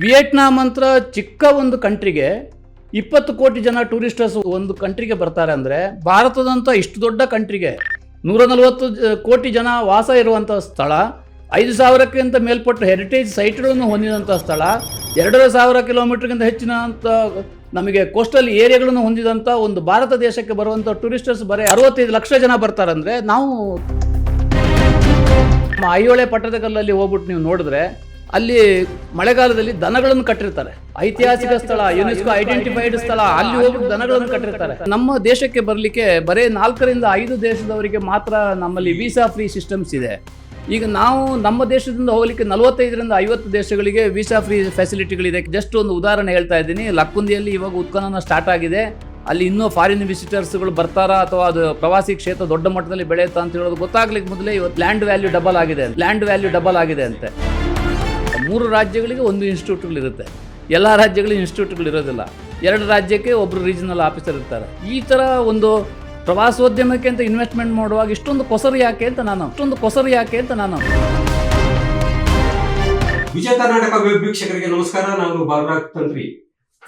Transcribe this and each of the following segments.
Vietnam ಅಂತ ಚಿಕ್ಕ ಒಂದು ಕಂಟ್ರಿಗೆ 20 ಕೋಟಿ ಜನ ಟೂರಿಸ್ಟರ್ಸ್ ಒಂದು ಕಂಟ್ರಿಗೆ ಬರ್ತಾರೆ ಅಂದರೆ, ಭಾರತದಂಥ ಇಷ್ಟು ದೊಡ್ಡ ಕಂಟ್ರಿಗೆ 140 ಕೋಟಿ ಜನ ವಾಸ ಇರುವಂಥ ಸ್ಥಳ, 5,000ಕ್ಕಿಂತ ಮೇಲ್ಪಟ್ಟ ಹೆರಿಟೇಜ್ ಸೈಟ್ಗಳನ್ನು ಹೊಂದಿದಂಥ ಸ್ಥಳ, 2,500 ಕಿಲೋಮೀಟರ್ಗಿಂತ ಹೆಚ್ಚಿನಂಥ ನಮಗೆ ಕೋಸ್ಟಲ್ ಏರಿಯಾಗಳನ್ನು ಹೊಂದಿದಂಥ ಒಂದು ಭಾರತ ದೇಶಕ್ಕೆ ಬರುವಂಥ ಟೂರಿಸ್ಟರ್ಸ್ ಬರೀ 65 ಲಕ್ಷ ಜನ ಬರ್ತಾರಂದರೆ, ನಾವು ಐಹೊಳೆ ಪಟ್ಟದಕಲ್ಲಲ್ಲಿ ಹೋಗ್ಬಿಟ್ಟು ನೀವು ನೋಡಿದ್ರೆ ಅಲ್ಲಿ ಮಳೆಗಾಲದಲ್ಲಿ ದನಗಳನ್ನು ಕಟ್ಟಿರ್ತಾರೆ. ಐತಿಹಾಸಿಕ ಸ್ಥಳ, ಯುನೆಸ್ಕೋ ಐಡೆಂಟಿಫೈಡ್ ಸ್ಥಳ, ಅಲ್ಲಿ ಹೋಗ್ಬಿಟ್ಟು ದನಗಳನ್ನು ಕಟ್ಟಿರ್ತಾರೆ. ನಮ್ಮ ದೇಶಕ್ಕೆ ಬರಲಿಕ್ಕೆ ಬರೀ 4 ರಿಂದ 5 ದೇಶದವರಿಗೆ ಮಾತ್ರ ನಮ್ಮಲ್ಲಿ ವೀಸಾ ಫ್ರೀ ಸಿಸ್ಟಮ್ಸ್ ಇದೆ. ಈಗ ನಾವು ನಮ್ಮ ದೇಶದಿಂದ ಹೋಗಲಿಕ್ಕೆ 45 ರಿಂದ 50 ದೇಶಗಳಿಗೆ ವೀಸಾ ಫ್ರೀ ಫೆಸಿಲಿಟಿಗಳಿದೆ. ಜಸ್ಟ್ ಒಂದು ಉದಾಹರಣೆ ಹೇಳ್ತಾ ಇದ್ದೀನಿ. ಲಕ್ಕುಂದಿಯಲ್ಲಿ ಇವಾಗ ಉತ್ಖನನ ಸ್ಟಾರ್ಟ್ ಆಗಿದೆ. ಅಲ್ಲಿ ಇನ್ನೂ ಫಾರಿನ್ ವಿಸಿಟರ್ಸ್ಗಳು ಬರ್ತಾರಾ ಅಥವಾ ಅದು ಪ್ರವಾಸಿ ಕ್ಷೇತ್ರ ದೊಡ್ಡ ಮಟ್ಟದಲ್ಲಿ ಬೆಳೆಯುತ್ತಾ ಅಂತ ಹೇಳೋದು ಗೊತ್ತಾಗ್ಲಿಕ್ಕೆ ಮೊದಲೇ ಇವತ್ತು ಲ್ಯಾಂಡ್ ವ್ಯಾಲ್ಯೂ ಡಬಲ್ ಆಗಿದೆ ಅಂತೆ. 3 ರಾಜ್ಯಗಳಿಗೆ 1 ಇನ್ಸ್ಟಿಟ್ಯೂಟ್ಗಳಿರುತ್ತೆ. ಎಲ್ಲ ರಾಜ್ಯಗಳಿಗೆ ಇನ್ಸ್ಟಿಟ್ಯೂಟ್ಗಳು ಇರೋದಿಲ್ಲ. 2 ರಾಜ್ಯಕ್ಕೆ ಒಬ್ಬರು ರೀಜನಲ್ ಆಫೀಸರ್ ಇರ್ತಾರೆ. ಈ ಥರ ಒಂದು ಪ್ರವಾಸೋದ್ಯಮಕ್ಕೆ ಅಂತ ಇನ್ವೆಸ್ಟ್ಮೆಂಟ್ ಮಾಡುವಾಗ ಇಷ್ಟೊಂದು ಕೊಸರು ಯಾಕೆ ಅಂತ ನಾನು ವಿಜಯ ಕರ್ನಾಟಕ ವೆಬ್ ವೀಕ್ಷಕರಿಗೆ ನಮಸ್ಕಾರ. ನಾನು ಬಾಲರಾಜ್ ತಂತ್ರಿ.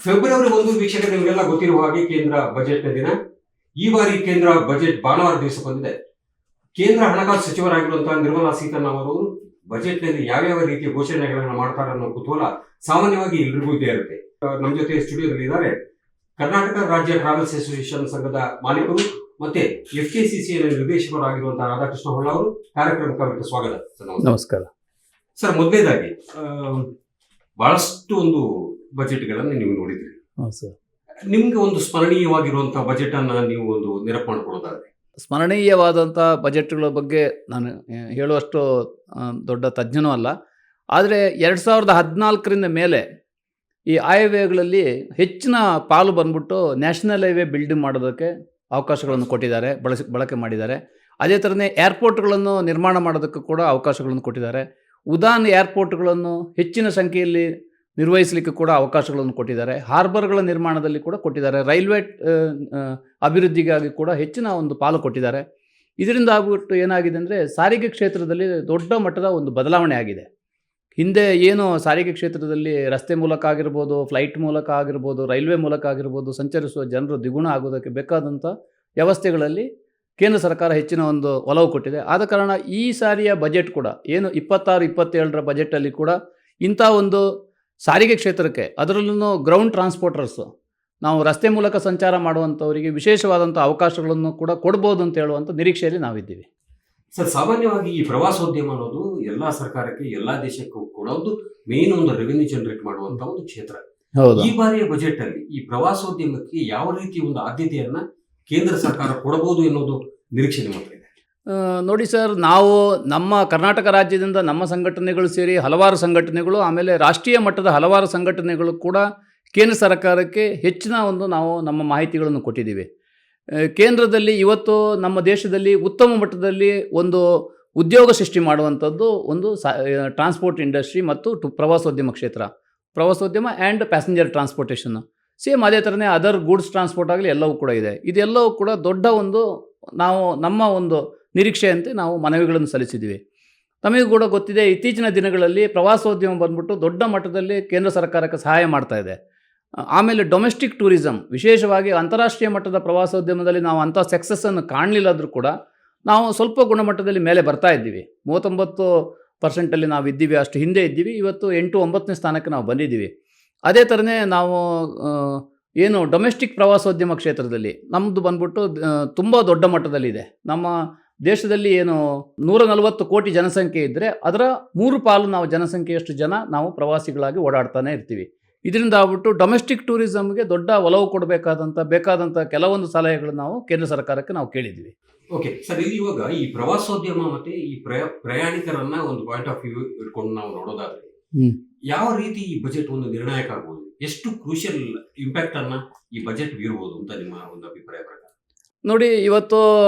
ಫೆಬ್ರವರಿ 1 ವೀಕ್ಷಕರು ನಿಮಗೆಲ್ಲ ಗೊತ್ತಿರುವ ಹಾಗೆ ಕೇಂದ್ರ ಬಜೆಟ್ನ ದಿನ. ಈ ಬಾರಿ ಕೇಂದ್ರ ಬಜೆಟ್ ಭಾನುವಾರ ದಿವಸ ಬಂದಿದೆ. ಕೇಂದ್ರ ಹಣಕಾಸು ಸಚಿವರಾಗಿರುವಂತಹ ನಿರ್ಮಲಾ ಸೀತಾರಾಮನ್ ಅವರು ಬಜೆಟ್ನಲ್ಲಿ ಯಾವ್ಯಾವ ರೀತಿಯ ಘೋಷಣೆಗಳನ್ನು ಮಾಡ್ತಾರೆ ಅನ್ನೋ ಕುತೂಹಲ ಸಾಮಾನ್ಯವಾಗಿ ಎಲ್ರಿಗೂ ಇದ್ದೇ ಇರುತ್ತೆ. ನಮ್ಮ ಜೊತೆ ಸ್ಟುಡಿಯೋದಲ್ಲಿ ಇದ್ದಾರೆ ಕರ್ನಾಟಕ ರಾಜ್ಯ ಟ್ರಾವೆಲ್ಸ್ ಅಸೋಸಿಯೇಷನ್ ಸಂಘದ ಮಾಲೀಕರು ಮತ್ತೆ FKCCI ನಿರ್ದೇಶಕರಾಗಿರುವಂತಹ ರಾಧಾಕೃಷ್ಣ ಹೊಳ್ಳ ಅವರು. ಕಾರ್ಯಕ್ರಮಕ್ಕೆ ಸ್ವಾಗತ. ನಮಸ್ಕಾರ ಸರ್. ಮೊದಲನೇದಾಗಿ ಬಹಳಷ್ಟು ಒಂದು ಬಜೆಟ್ಗಳನ್ನು ನೀವು ನೋಡಿದ್ರಿ. ನಿಮ್ಗೆ ಒಂದು ಸ್ಮರಣೀಯವಾಗಿರುವಂತಹ ಬಜೆಟ್ ಅನ್ನ ನೀವು ಒಂದು ನೆನಪು ಮಾಡ್ಕೊಳ್ಳೋದಾದ್ರೆ? ಸ್ಮರಣೀಯವಾದಂಥ ಬಜೆಟ್ಗಳ ಬಗ್ಗೆ ನಾನು ಹೇಳುವಷ್ಟು ದೊಡ್ಡ ತಜ್ಞನೂ ಅಲ್ಲ. ಆದರೆ 2014ರಿಂದ ಮೇಲೆ ಈ ಹೈವೇಗಳಲ್ಲಿ ಹೆಚ್ಚಿನ ಪಾಲು ಬಂದ್ಬಿಟ್ಟು ನ್ಯಾಷನಲ್ ಹೈವೇ ಬಿಲ್ಡಿಂಗ್ ಮಾಡೋದಕ್ಕೆ ಅವಕಾಶಗಳನ್ನು ಕೊಟ್ಟಿದ್ದಾರೆ, ಬಳಕೆ ಮಾಡಿದ್ದಾರೆ. ಅದೇ ಥರನೇ ಏರ್ಪೋರ್ಟ್ಗಳನ್ನು ನಿರ್ಮಾಣ ಮಾಡೋದಕ್ಕೂ ಕೂಡ ಅವಕಾಶಗಳನ್ನು ಕೊಟ್ಟಿದ್ದಾರೆ. ಉಡಾನ್ ಏರ್ಪೋರ್ಟ್ಗಳನ್ನು ಹೆಚ್ಚಿನ ಸಂಖ್ಯೆಯಲ್ಲಿ ನಿರ್ವಹಿಸಲಿಕ್ಕೆ ಕೂಡ ಅವಕಾಶಗಳನ್ನು ಕೊಟ್ಟಿದ್ದಾರೆ. ಹಾರ್ಬರ್ಗಳ ನಿರ್ಮಾಣದಲ್ಲಿ ಕೂಡ ಕೊಟ್ಟಿದ್ದಾರೆ. ರೈಲ್ವೆ ಅಭಿವೃದ್ಧಿಗಾಗಿ ಕೂಡ ಹೆಚ್ಚಿನ ಒಂದು ಪಾಲು ಕೊಟ್ಟಿದ್ದಾರೆ. ಇದರಿಂದ ಆಗ್ಬಿಟ್ಟು ಏನಾಗಿದೆ ಅಂದರೆ, ಸಾರಿಗೆ ಕ್ಷೇತ್ರದಲ್ಲಿ ದೊಡ್ಡ ಮಟ್ಟದ ಒಂದು ಬದಲಾವಣೆ ಆಗಿದೆ. ಹಿಂದೆ ಏನು ಸಾರಿಗೆ ಕ್ಷೇತ್ರದಲ್ಲಿ ರಸ್ತೆ ಮೂಲಕ ಆಗಿರ್ಬೋದು, ಫ್ಲೈಟ್ ಮೂಲಕ ಆಗಿರ್ಬೋದು, ರೈಲ್ವೆ ಮೂಲಕ ಆಗಿರ್ಬೋದು ಸಂಚರಿಸುವ ಜನರು ದ್ವಿಗುಣ ಆಗೋದಕ್ಕೆ ಬೇಕಾದಂಥ ವ್ಯವಸ್ಥೆಗಳಲ್ಲಿ ಕೇಂದ್ರ ಸರ್ಕಾರ ಹೆಚ್ಚಿನ ಒಂದು ಒಲವು ಕೊಟ್ಟಿದೆ. ಆದ ಕಾರಣ ಈ ಸಾರಿಯ ಬಜೆಟ್ ಕೂಡ ಏನು 26-27ರ ಬಜೆಟಲ್ಲಿ ಕೂಡ ಇಂಥ ಒಂದು ಸಾರಿಗೆ ಕ್ಷೇತ್ರಕ್ಕೆ, ಅದರಲ್ಲೂ ಗ್ರೌಂಡ್ ಟ್ರಾನ್ಸ್ಪೋರ್ಟರ್ಸು, ನಾವು ರಸ್ತೆ ಮೂಲಕ ಸಂಚಾರ ಮಾಡುವಂಥವರಿಗೆ ವಿಶೇಷವಾದಂಥ ಅವಕಾಶಗಳನ್ನು ಕೂಡ ಕೊಡ್ಬೋದು ಅಂತ ಹೇಳುವಂಥ ನಿರೀಕ್ಷೆಯಲ್ಲಿ ನಾವಿದ್ದೀವಿ. ಸರ್, ಸಾಮಾನ್ಯವಾಗಿ ಈ ಪ್ರವಾಸೋದ್ಯಮ ಅನ್ನೋದು ಎಲ್ಲಾ ಸರ್ಕಾರಕ್ಕೆ, ಎಲ್ಲಾ ದೇಶಕ್ಕೂ ಕೂಡ ಒಂದು ಮೇನ್ ಒಂದು ರೆವೆನ್ಯೂ ಜನರೇಟ್ ಮಾಡುವಂತ ಒಂದು ಕ್ಷೇತ್ರ. ಈ ಬಾರಿಯ ಬಜೆಟ್ ಅಲ್ಲಿ ಈ ಪ್ರವಾಸೋದ್ಯಮಕ್ಕೆ ಯಾವ ರೀತಿ ಒಂದು ಆದ್ಯತೆಯನ್ನ ಕೇಂದ್ರ ಸರ್ಕಾರ ಕೊಡಬಹುದು ಎನ್ನುವುದು ನಿರೀಕ್ಷೆ ನಿಮ್ಮ ಹತ್ರ ಇದೆ? ನೋಡಿ ಸರ್, ನಾವು ನಮ್ಮ ಕರ್ನಾಟಕ ರಾಜ್ಯದಿಂದ ನಮ್ಮ ಸಂಘಟನೆಗಳು ಸೇರಿ ಹಲವಾರು ಸಂಘಟನೆಗಳು, ಆಮೇಲೆ ರಾಷ್ಟ್ರೀಯ ಮಟ್ಟದ ಹಲವಾರು ಸಂಘಟನೆಗಳು ಕೂಡ ಕೇಂದ್ರ ಸರ್ಕಾರಕ್ಕೆ ಹೆಚ್ಚಿನ ಒಂದು ನಾವು ನಮ್ಮ ಮಾಹಿತಿಗಳನ್ನು ಕೊಟ್ಟಿದ್ದೀವಿ. ಕೇಂದ್ರದಲ್ಲಿ ಇವತ್ತು ನಮ್ಮ ದೇಶದಲ್ಲಿ ಉತ್ತಮ ಮಟ್ಟದಲ್ಲಿ ಒಂದು ಉದ್ಯೋಗ ಸೃಷ್ಟಿ ಮಾಡುವಂಥದ್ದು ಒಂದು ಟ್ರಾನ್ಸ್ಪೋರ್ಟ್ ಇಂಡಸ್ಟ್ರಿ ಮತ್ತು ಪ್ರವಾಸೋದ್ಯಮ ಕ್ಷೇತ್ರ, ಪ್ರವಾಸೋದ್ಯಮ ಆ್ಯಂಡ್ ಪ್ಯಾಸೆಂಜರ್ ಟ್ರಾನ್ಸ್ಪೋರ್ಟೇಷನ್. ಸೇಮ್ ಅದೇ ಥರನೇ ಅದರ್ ಗೂಡ್ಸ್ ಟ್ರಾನ್ಸ್ಪೋರ್ಟ್ ಆಗಲಿ ಎಲ್ಲವೂ ಕೂಡ ಇದೆ. ಇದೆಲ್ಲವೂ ಕೂಡ ದೊಡ್ಡ ಒಂದು ನಾವು ನಮ್ಮ ಒಂದು ನಿರೀಕ್ಷೆಯಂತೆ ನಾವು ಮನವಿಗಳನ್ನು ಸಲ್ಲಿಸಿದ್ದೀವಿ. ನಮಗೂ ಕೂಡ ಗೊತ್ತಿದೆ, ಇತ್ತೀಚಿನ ದಿನಗಳಲ್ಲಿ ಪ್ರವಾಸೋದ್ಯಮ ಬಂದ್ಬಿಟ್ಟು ದೊಡ್ಡ ಮಟ್ಟದಲ್ಲಿ ಕೇಂದ್ರ ಸರ್ಕಾರಕ್ಕೆ ಸಹಾಯ ಮಾಡ್ತಾ ಇದೆ. ಆಮೇಲೆ ಡೊಮೆಸ್ಟಿಕ್ ಟೂರಿಸಮ್, ವಿಶೇಷವಾಗಿ ಅಂತಾರಾಷ್ಟ್ರೀಯ ಮಟ್ಟದ ಪ್ರವಾಸೋದ್ಯಮದಲ್ಲಿ ನಾವು ಅಂಥ ಸಕ್ಸಸ್ಸನ್ನು ಕಾಣಲಿಲ್ಲಾದರೂ ಕೂಡ ನಾವು ಸ್ವಲ್ಪ ಗುಣಮಟ್ಟದಲ್ಲಿ ಮೇಲೆ ಬರ್ತಾ ಇದ್ದೀವಿ. 39% ನಾವು ಇದ್ದೀವಿ, ಅಷ್ಟು ಹಿಂದೆ ಇದ್ದೀವಿ. ಇವತ್ತು 8-9ನೇ ಸ್ಥಾನಕ್ಕೆ ನಾವು ಬಂದಿದ್ದೀವಿ. ಅದೇ ಥರನೇ ನಾವು ಏನು ಡೊಮೆಸ್ಟಿಕ್ ಪ್ರವಾಸೋದ್ಯಮ ಕ್ಷೇತ್ರದಲ್ಲಿ ನಮ್ಮದು ಬಂದ್ಬಿಟ್ಟು ತುಂಬ ದೊಡ್ಡ ಮಟ್ಟದಲ್ಲಿದೆ. ನಮ್ಮ ದೇಶದಲ್ಲಿ ಏನು 140 ಕೋಟಿ ಜನಸಂಖ್ಯೆ ಇದ್ದರೆ ಅದರ 3 ಪಾಲು ನಾವು ಜನಸಂಖ್ಯೆಯಷ್ಟು ಜನ ನಾವು ಪ್ರವಾಸಿಗಳಾಗಿ ಓಡಾಡ್ತಾನೆ ಇರ್ತೀವಿ. ಇದರಿಂದ ಆಗ್ಬಿಟ್ಟು ಡೊಮೆಸ್ಟಿಕ್ ಟೂರಿಸಮ್ಗೆ ದೊಡ್ಡ ಒಲವು ಬೇಕಾದಂಥ ಕೆಲವೊಂದು ಸಲಹೆಗಳು ನಾವು ಕೇಂದ್ರ ಸರ್ಕಾರಕ್ಕೆ ನಾವು ಕೇಳಿದ್ದೀವಿ. ಓಕೆ ಸರ್, ಇಲ್ಲಿ ಇವಾಗ ಈ ಪ್ರವಾಸೋದ್ಯಮ ಮತ್ತೆ ಈ ಪ್ರಯಾಣಿಕರನ್ನ ಒಂದು ಪಾಯಿಂಟ್ ಆಫ್ ವ್ಯೂ ಇಟ್ಕೊಂಡು ನಾವು ನೋಡೋದಾದ್ರೆ ಯಾವ ರೀತಿ ಈ ಬಜೆಟ್ ಒಂದು ನಿರ್ಣಾಯಕ ಆಗ್ಬೋದು, ಎಷ್ಟು ಕ್ರೂಷಿಯಲ್ ಇಂಪ್ಯಾಕ್ಟ್ ಅನ್ನ ಈ ಬಜೆಟ್ ಬೀರ್ಬೋದು ಅಂತ ನಿಮ್ಮ ಒಂದು ಅಭಿಪ್ರಾಯ ಪ್ರಕಾರ? ನೋಡಿ, ಇವತ್ತು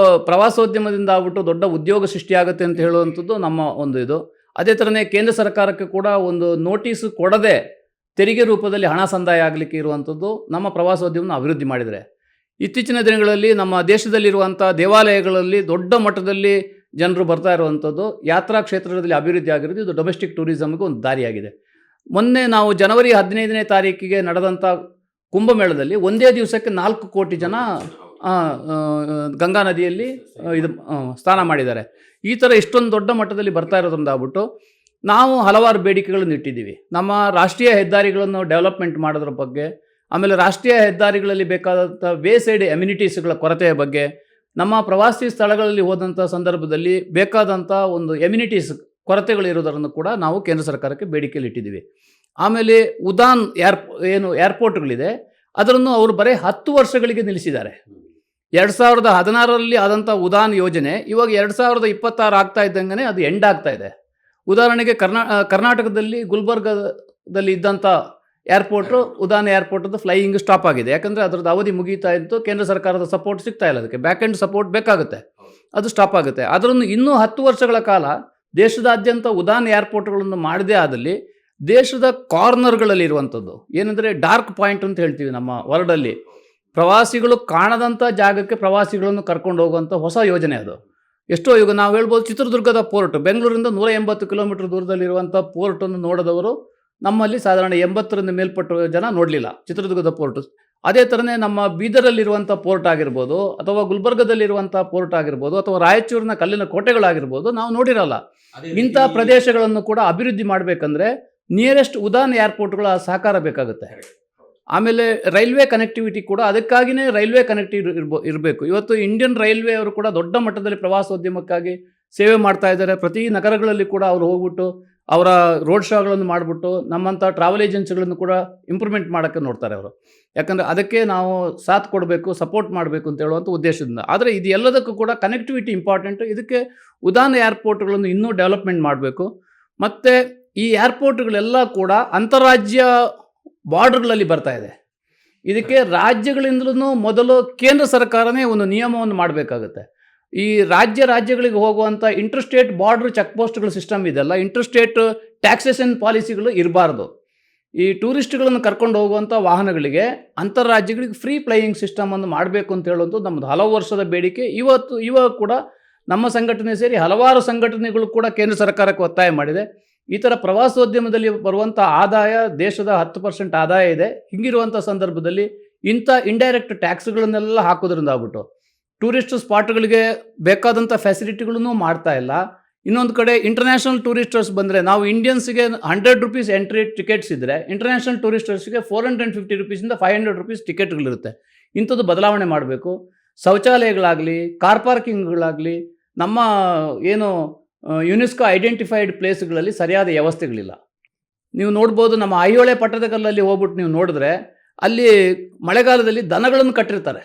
ಪ್ರವಾಸೋದ್ಯಮದಿಂದ ಆಗ್ಬಿಟ್ಟು ದೊಡ್ಡ ಉದ್ಯೋಗ ಸೃಷ್ಟಿಯಾಗುತ್ತೆ ಅಂತ ಹೇಳುವಂಥದ್ದು ನಮ್ಮ ಒಂದು ಇದು. ಅದೇ ಥರನೇ ಕೇಂದ್ರ ಸರ್ಕಾರಕ್ಕೆ ಕೂಡ ಒಂದು ನೋಟಿಸು ಕೊಡದೆ ತೆರಿಗೆ ರೂಪದಲ್ಲಿ ಹಣ ಸಂದಾಯ ಆಗಲಿಕ್ಕೆ ಇರುವಂಥದ್ದು ನಮ್ಮ ಪ್ರವಾಸೋದ್ಯಮನ ಅಭಿವೃದ್ಧಿ ಮಾಡಿದರೆ. ಇತ್ತೀಚಿನ ದಿನಗಳಲ್ಲಿ ನಮ್ಮ ದೇಶದಲ್ಲಿರುವಂಥ ದೇವಾಲಯಗಳಲ್ಲಿ ದೊಡ್ಡ ಮಟ್ಟದಲ್ಲಿ ಜನರು ಬರ್ತಾ ಇರುವಂಥದ್ದು, ಯಾತ್ರಾ ಕ್ಷೇತ್ರದಲ್ಲಿ ಅಭಿವೃದ್ಧಿ ಆಗಿರೋದು, ಇದು ಡೊಮೆಸ್ಟಿಕ್ ಟೂರಿಸಮ್ಗೆ ಒಂದು ದಾರಿಯಾಗಿದೆ. ಮೊನ್ನೆ ನಾವು ಜನವರಿ 15ನೇ ತಾರೀಕಿಗೆ ನಡೆದಂಥ ಕುಂಭಮೇಳದಲ್ಲಿ ಒಂದೇ ದಿವಸಕ್ಕೆ 4 ಕೋಟಿ ಜನ ಗಂಗಾ ನದಿಯಲ್ಲಿ ಸ್ನಾನ ಮಾಡಿದ್ದಾರೆ. ಈ ಥರ ಇಷ್ಟೊಂದು ದೊಡ್ಡ ಮಟ್ಟದಲ್ಲಿ ಬರ್ತಾ ಇರೋದ್ರಿಂದ ಆಗ್ಬಿಟ್ಟು ನಾವು ಹಲವಾರು ಬೇಡಿಕೆಗಳನ್ನು ಇಟ್ಟಿದ್ದೀವಿ. ನಮ್ಮ ರಾಷ್ಟ್ರೀಯ ಹೆದ್ದಾರಿಗಳನ್ನು ಡೆವಲಪ್ಮೆಂಟ್ ಮಾಡೋದ್ರ ಬಗ್ಗೆ, ಆಮೇಲೆ ರಾಷ್ಟ್ರೀಯ ಹೆದ್ದಾರಿಗಳಲ್ಲಿ ಬೇಕಾದಂಥ ವೇ ಸೈಡ್ ಎಮ್ಯುನಿಟೀಸ್ಗಳ ಕೊರತೆಯ ಬಗ್ಗೆ, ನಮ್ಮ ಪ್ರವಾಸಿ ಸ್ಥಳಗಳಲ್ಲಿ ಹೋದಂಥ ಸಂದರ್ಭದಲ್ಲಿ ಬೇಕಾದಂಥ ಒಂದು ಎಮ್ಯುನಿಟೀಸ್ ಕೊರತೆಗಳಿರೋದನ್ನು ಕೂಡ ನಾವು ಕೇಂದ್ರ ಸರ್ಕಾರಕ್ಕೆ ಬೇಡಿಕೆಯಲ್ಲಿ ಇಟ್ಟಿದ್ದೀವಿ. ಆಮೇಲೆ ಉಡಾನ್ ಏರ್ಪೋರ್ಟ್ಗಳಿದೆ, ಅದನ್ನು ಅವರು ಬರೀ 10 ವರ್ಷಗಳಿಗೆ ನಿಲ್ಲಿಸಿದ್ದಾರೆ. 2016ರಲ್ಲಿ ಆದಂಥ ಉಡಾನ್ ಯೋಜನೆ ಇವಾಗ 2026 ಆಗ್ತಾ ಇದ್ದಂಗೆ ಅದು ಎಂಡ್ ಆಗ್ತಾ ಇದೆ. ಉದಾಹರಣೆಗೆ ಕರ್ನಾಟಕದಲ್ಲಿ ಗುಲ್ಬರ್ಗದಲ್ಲಿ ಇದ್ದಂಥ ಏರ್ಪೋರ್ಟು ಉಡಾನ್ ಏರ್ಪೋರ್ಟದ್ದು ಫ್ಲೈಯಿಂಗ್ ಸ್ಟಾಪ್ ಆಗಿದೆ. ಯಾಕಂದರೆ ಅದರದ್ದು ಅವಧಿ ಮುಗೀತಾ ಇತ್ತು, ಕೇಂದ್ರ ಸರ್ಕಾರದ ಸಪೋರ್ಟ್ ಸಿಗ್ತಾ ಇಲ್ಲ, ಅದಕ್ಕೆ ಬ್ಯಾಕ್ ಎಂಡ್ ಸಪೋರ್ಟ್ ಬೇಕಾಗುತ್ತೆ, ಅದು ಸ್ಟಾಪ್ ಆಗುತ್ತೆ. ಅದನ್ನು ಇನ್ನೂ 10 ವರ್ಷಗಳ ಕಾಲ ದೇಶದಾದ್ಯಂತ ಉಡಾನ್ ಏರ್ಪೋರ್ಟ್ಗಳನ್ನು ಮಾಡದೇ ಆದಲ್ಲಿ ದೇಶದ ಕಾರ್ನರ್ಗಳಲ್ಲಿ ಇರುವಂಥದ್ದು ಏನಂದರೆ ಡಾರ್ಕ್ ಪಾಯಿಂಟ್ ಅಂತ ಹೇಳ್ತೀವಿ ನಮ್ಮ ವರ್ಲ್ಡಲ್ಲಿ, ಪ್ರವಾಸಿಗಳು ಕಾಣದಂಥ ಜಾಗಕ್ಕೆ ಪ್ರವಾಸಿಗಳನ್ನು ಕರ್ಕೊಂಡು ಹೋಗುವಂಥ ಹೊಸ ಯೋಜನೆ ಅದು. ಎಷ್ಟೋ ಈಗ ನಾವು ಹೇಳ್ಬೋದು, ಚಿತ್ರದುರ್ಗದ ಪೋರ್ಟ್, ಬೆಂಗಳೂರಿಂದ 180 ಕಿಲೋಮೀಟರ್ ದೂರದಲ್ಲಿರುವಂಥ ಪೋರ್ಟನ್ನು ನೋಡಿದವರು ನಮ್ಮಲ್ಲಿ ಸಾಧಾರಣ 80ರಿಂದ ಮೇಲ್ಪಟ್ಟ ಜನ ನೋಡಲಿಲ್ಲ ಚಿತ್ರದುರ್ಗದ ಪೋರ್ಟ್. ಅದೇ ಥರನೇ ನಮ್ಮ ಬೀದರಲ್ಲಿರುವಂಥ ಪೋರ್ಟ್ ಆಗಿರ್ಬೋದು, ಅಥವಾ ಗುಲ್ಬರ್ಗದಲ್ಲಿರುವಂಥ ಪೋರ್ಟ್ ಆಗಿರ್ಬೋದು, ಅಥವಾ ರಾಯಚೂರಿನ ಕಲ್ಲಿನ ಕೋಟೆಗಳಾಗಿರ್ಬೋದು, ನಾವು ನೋಡಿರಲ್ಲ. ಇಂಥ ಪ್ರದೇಶಗಳನ್ನು ಕೂಡ ಅಭಿವೃದ್ಧಿ ಮಾಡಬೇಕಂದ್ರೆ ನಿಯರೆಸ್ಟ್ ಉಡಾನ್ ಏರ್ಪೋರ್ಟ್ಗಳ ಸಹಕಾರ ಬೇಕಾಗುತ್ತೆ. ಆಮೇಲೆ ರೈಲ್ವೆ ಕನೆಕ್ಟಿವಿಟಿ ಕೂಡ, ಅದಕ್ಕಾಗಿಯೇ ರೈಲ್ವೆ ಕನೆಕ್ಟಿವಿಟಿ ಇರಬೇಕು. ಇವತ್ತು ಇಂಡಿಯನ್ ರೈಲ್ವೆ ಅವರು ಕೂಡ ದೊಡ್ಡ ಮಟ್ಟದಲ್ಲಿ ಪ್ರವಾಸೋದ್ಯಮಕ್ಕಾಗಿ ಸೇವೆ ಮಾಡ್ತಾ ಇದ್ದಾರೆ. ಪ್ರತಿ ನಗರಗಳಲ್ಲಿ ಕೂಡ ಅವರು ಹೋಗ್ಬಿಟ್ಟು ಅವರ ರೋಡ್ ಶೋಗಳನ್ನು ಮಾಡಿಬಿಟ್ಟು ನಮ್ಮಂಥ ಟ್ರಾವೆಲ್ ಏಜೆನ್ಸಿಗಳನ್ನು ಕೂಡ ಇಂಪ್ರೂವ್ಮೆಂಟ್ ಮಾಡೋಕ್ಕೆ ನೋಡ್ತಾರೆ ಅವರು. ಯಾಕಂದರೆ ಅದಕ್ಕೆ ನಾವು ಸಾಥ್ ಕೊಡಬೇಕು, ಸಪೋರ್ಟ್ ಮಾಡಬೇಕು ಅಂತ ಹೇಳುವಂಥ ಉದ್ದೇಶದಿಂದ. ಆದರೆ ಇದು ಎಲ್ಲದಕ್ಕೂ ಕೂಡ ಕನೆಕ್ಟಿವಿಟಿ ಇಂಪಾರ್ಟೆಂಟು. ಇದಕ್ಕೆ ಉಡಾನ್ ಏರ್ಪೋರ್ಟ್ಗಳನ್ನು ಇನ್ನೂ ಡೆವಲಪ್ಮೆಂಟ್ ಮಾಡಬೇಕು. ಮತ್ತು ಈ ಏರ್ಪೋರ್ಟ್ಗಳೆಲ್ಲ ಕೂಡ ಅಂತಾರಾಜ್ಯ ಬಾರ್ಡರ್ಗಳಲ್ಲಿ ಬರ್ತಾ ಇದೆ. ಇದಕ್ಕೆ ರಾಜ್ಯಗಳಿಂದಲೂ ಮೊದಲು ಕೇಂದ್ರ ಸರ್ಕಾರನೇ ಒಂದು ನಿಯಮವನ್ನು ಮಾಡಬೇಕಾಗುತ್ತೆ. ಈ ರಾಜ್ಯಗಳಿಗೆ ಹೋಗುವಂಥ ಇಂಟರ್ಸ್ಟೇಟ್ ಬಾರ್ಡರ್ ಚೆಕ್ ಪೋಸ್ಟ್ಗಳ ಸಿಸ್ಟಮ್ ಇದೆಲ್ಲ, ಇಂಟರ್ಸ್ಟೇಟ್ ಟ್ಯಾಕ್ಸೇಷನ್ ಪಾಲಿಸಿಗಳು ಇರಬಾರ್ದು. ಈ ಟೂರಿಸ್ಟ್ಗಳನ್ನು ಕರ್ಕೊಂಡು ಹೋಗುವಂಥ ವಾಹನಗಳಿಗೆ ಅಂತಾರಾಜ್ಯಗಳಿಗೆ ಫ್ರೀ ಫ್ಲೈಯಿಂಗ್ ಸಿಸ್ಟಮನ್ನು ಮಾಡಬೇಕು ಅಂತ ಹೇಳೋದು ನಮ್ಮದು ಹಲವು ವರ್ಷದ ಬೇಡಿಕೆ. ಇವಾಗ ಕೂಡ ನಮ್ಮ ಸಂಘಟನೆ ಸೇರಿ ಹಲವಾರು ಸಂಘಟನೆಗಳು ಕೂಡ ಕೇಂದ್ರ ಸರ್ಕಾರಕ್ಕೆ ಒತ್ತಾಯ ಮಾಡಿದೆ. ಈ ಥರ ಪ್ರವಾಸೋದ್ಯಮದಲ್ಲಿ ಬರುವಂಥ ಆದಾಯ ದೇಶದ 10% ಆದಾಯ ಇದೆ. ಹೀಗಿರುವಂಥ ಸಂದರ್ಭದಲ್ಲಿ ಇಂಥ ಇಂಡೈರೆಕ್ಟ್ ಟ್ಯಾಕ್ಸ್ಗಳನ್ನೆಲ್ಲ ಹಾಕೋದ್ರಿಂದ ಆಗ್ಬಿಟ್ಟು ಟೂರಿಸ್ಟ್ ಸ್ಪಾಟ್ಗಳಿಗೆ ಬೇಕಾದಂಥ ಫೆಸಿಲಿಟಿಗಳನ್ನು ಮಾಡ್ತಾ ಇಲ್ಲ. ಇನ್ನೊಂದು ಕಡೆ ಇಂಟರ್ನ್ಯಾಷನಲ್ ಟೂರಿಸ್ಟರ್ಸ್ ಬಂದರೆ, ನಾವು ಇಂಡಿಯನ್ಸ್ಗೆ 100 ರೂಪೀಸ್ ಎಂಟ್ರಿ ಟಿಕೆಟ್ಸ್ ಇದ್ದರೆ ಇಂಟರ್ನ್ಯಾಷನಲ್ ಟೂರಿಸ್ಟರ್ಸ್ಗೆ 450 ರೂಪೀಸಿಂದ 500 ರೂಪೀಸ್ ಟಿಕೆಟ್ಗಳಿರುತ್ತೆ. ಇಂಥದ್ದು ಬದಲಾವಣೆ ಮಾಡಬೇಕು. ಶೌಚಾಲಯಗಳಾಗಲಿ, ಕಾರ್ ಪಾರ್ಕಿಂಗ್ಗಳಾಗಲಿ, ನಮ್ಮ ಏನು ಯುನೆಸ್ಕೋ ಐಡೆಂಟಿಫೈಡ್ ಪ್ಲೇಸ್ಗಳಲ್ಲಿ ಸರಿಯಾದ ವ್ಯವಸ್ಥೆಗಳಿಲ್ಲ. ನೀವು ನೋಡ್ಬೋದು, ನಮ್ಮ ಐಹೊಳೆ ಪಟ್ಟದಕಲ್ಲಲ್ಲಿ ಹೋಗ್ಬಿಟ್ಟು ನೀವು ನೋಡಿದ್ರೆ ಅಲ್ಲಿ ಮಳೆಗಾಲದಲ್ಲಿ ದನಗಳನ್ನು ಕಟ್ಟಿರ್ತಾರೆ.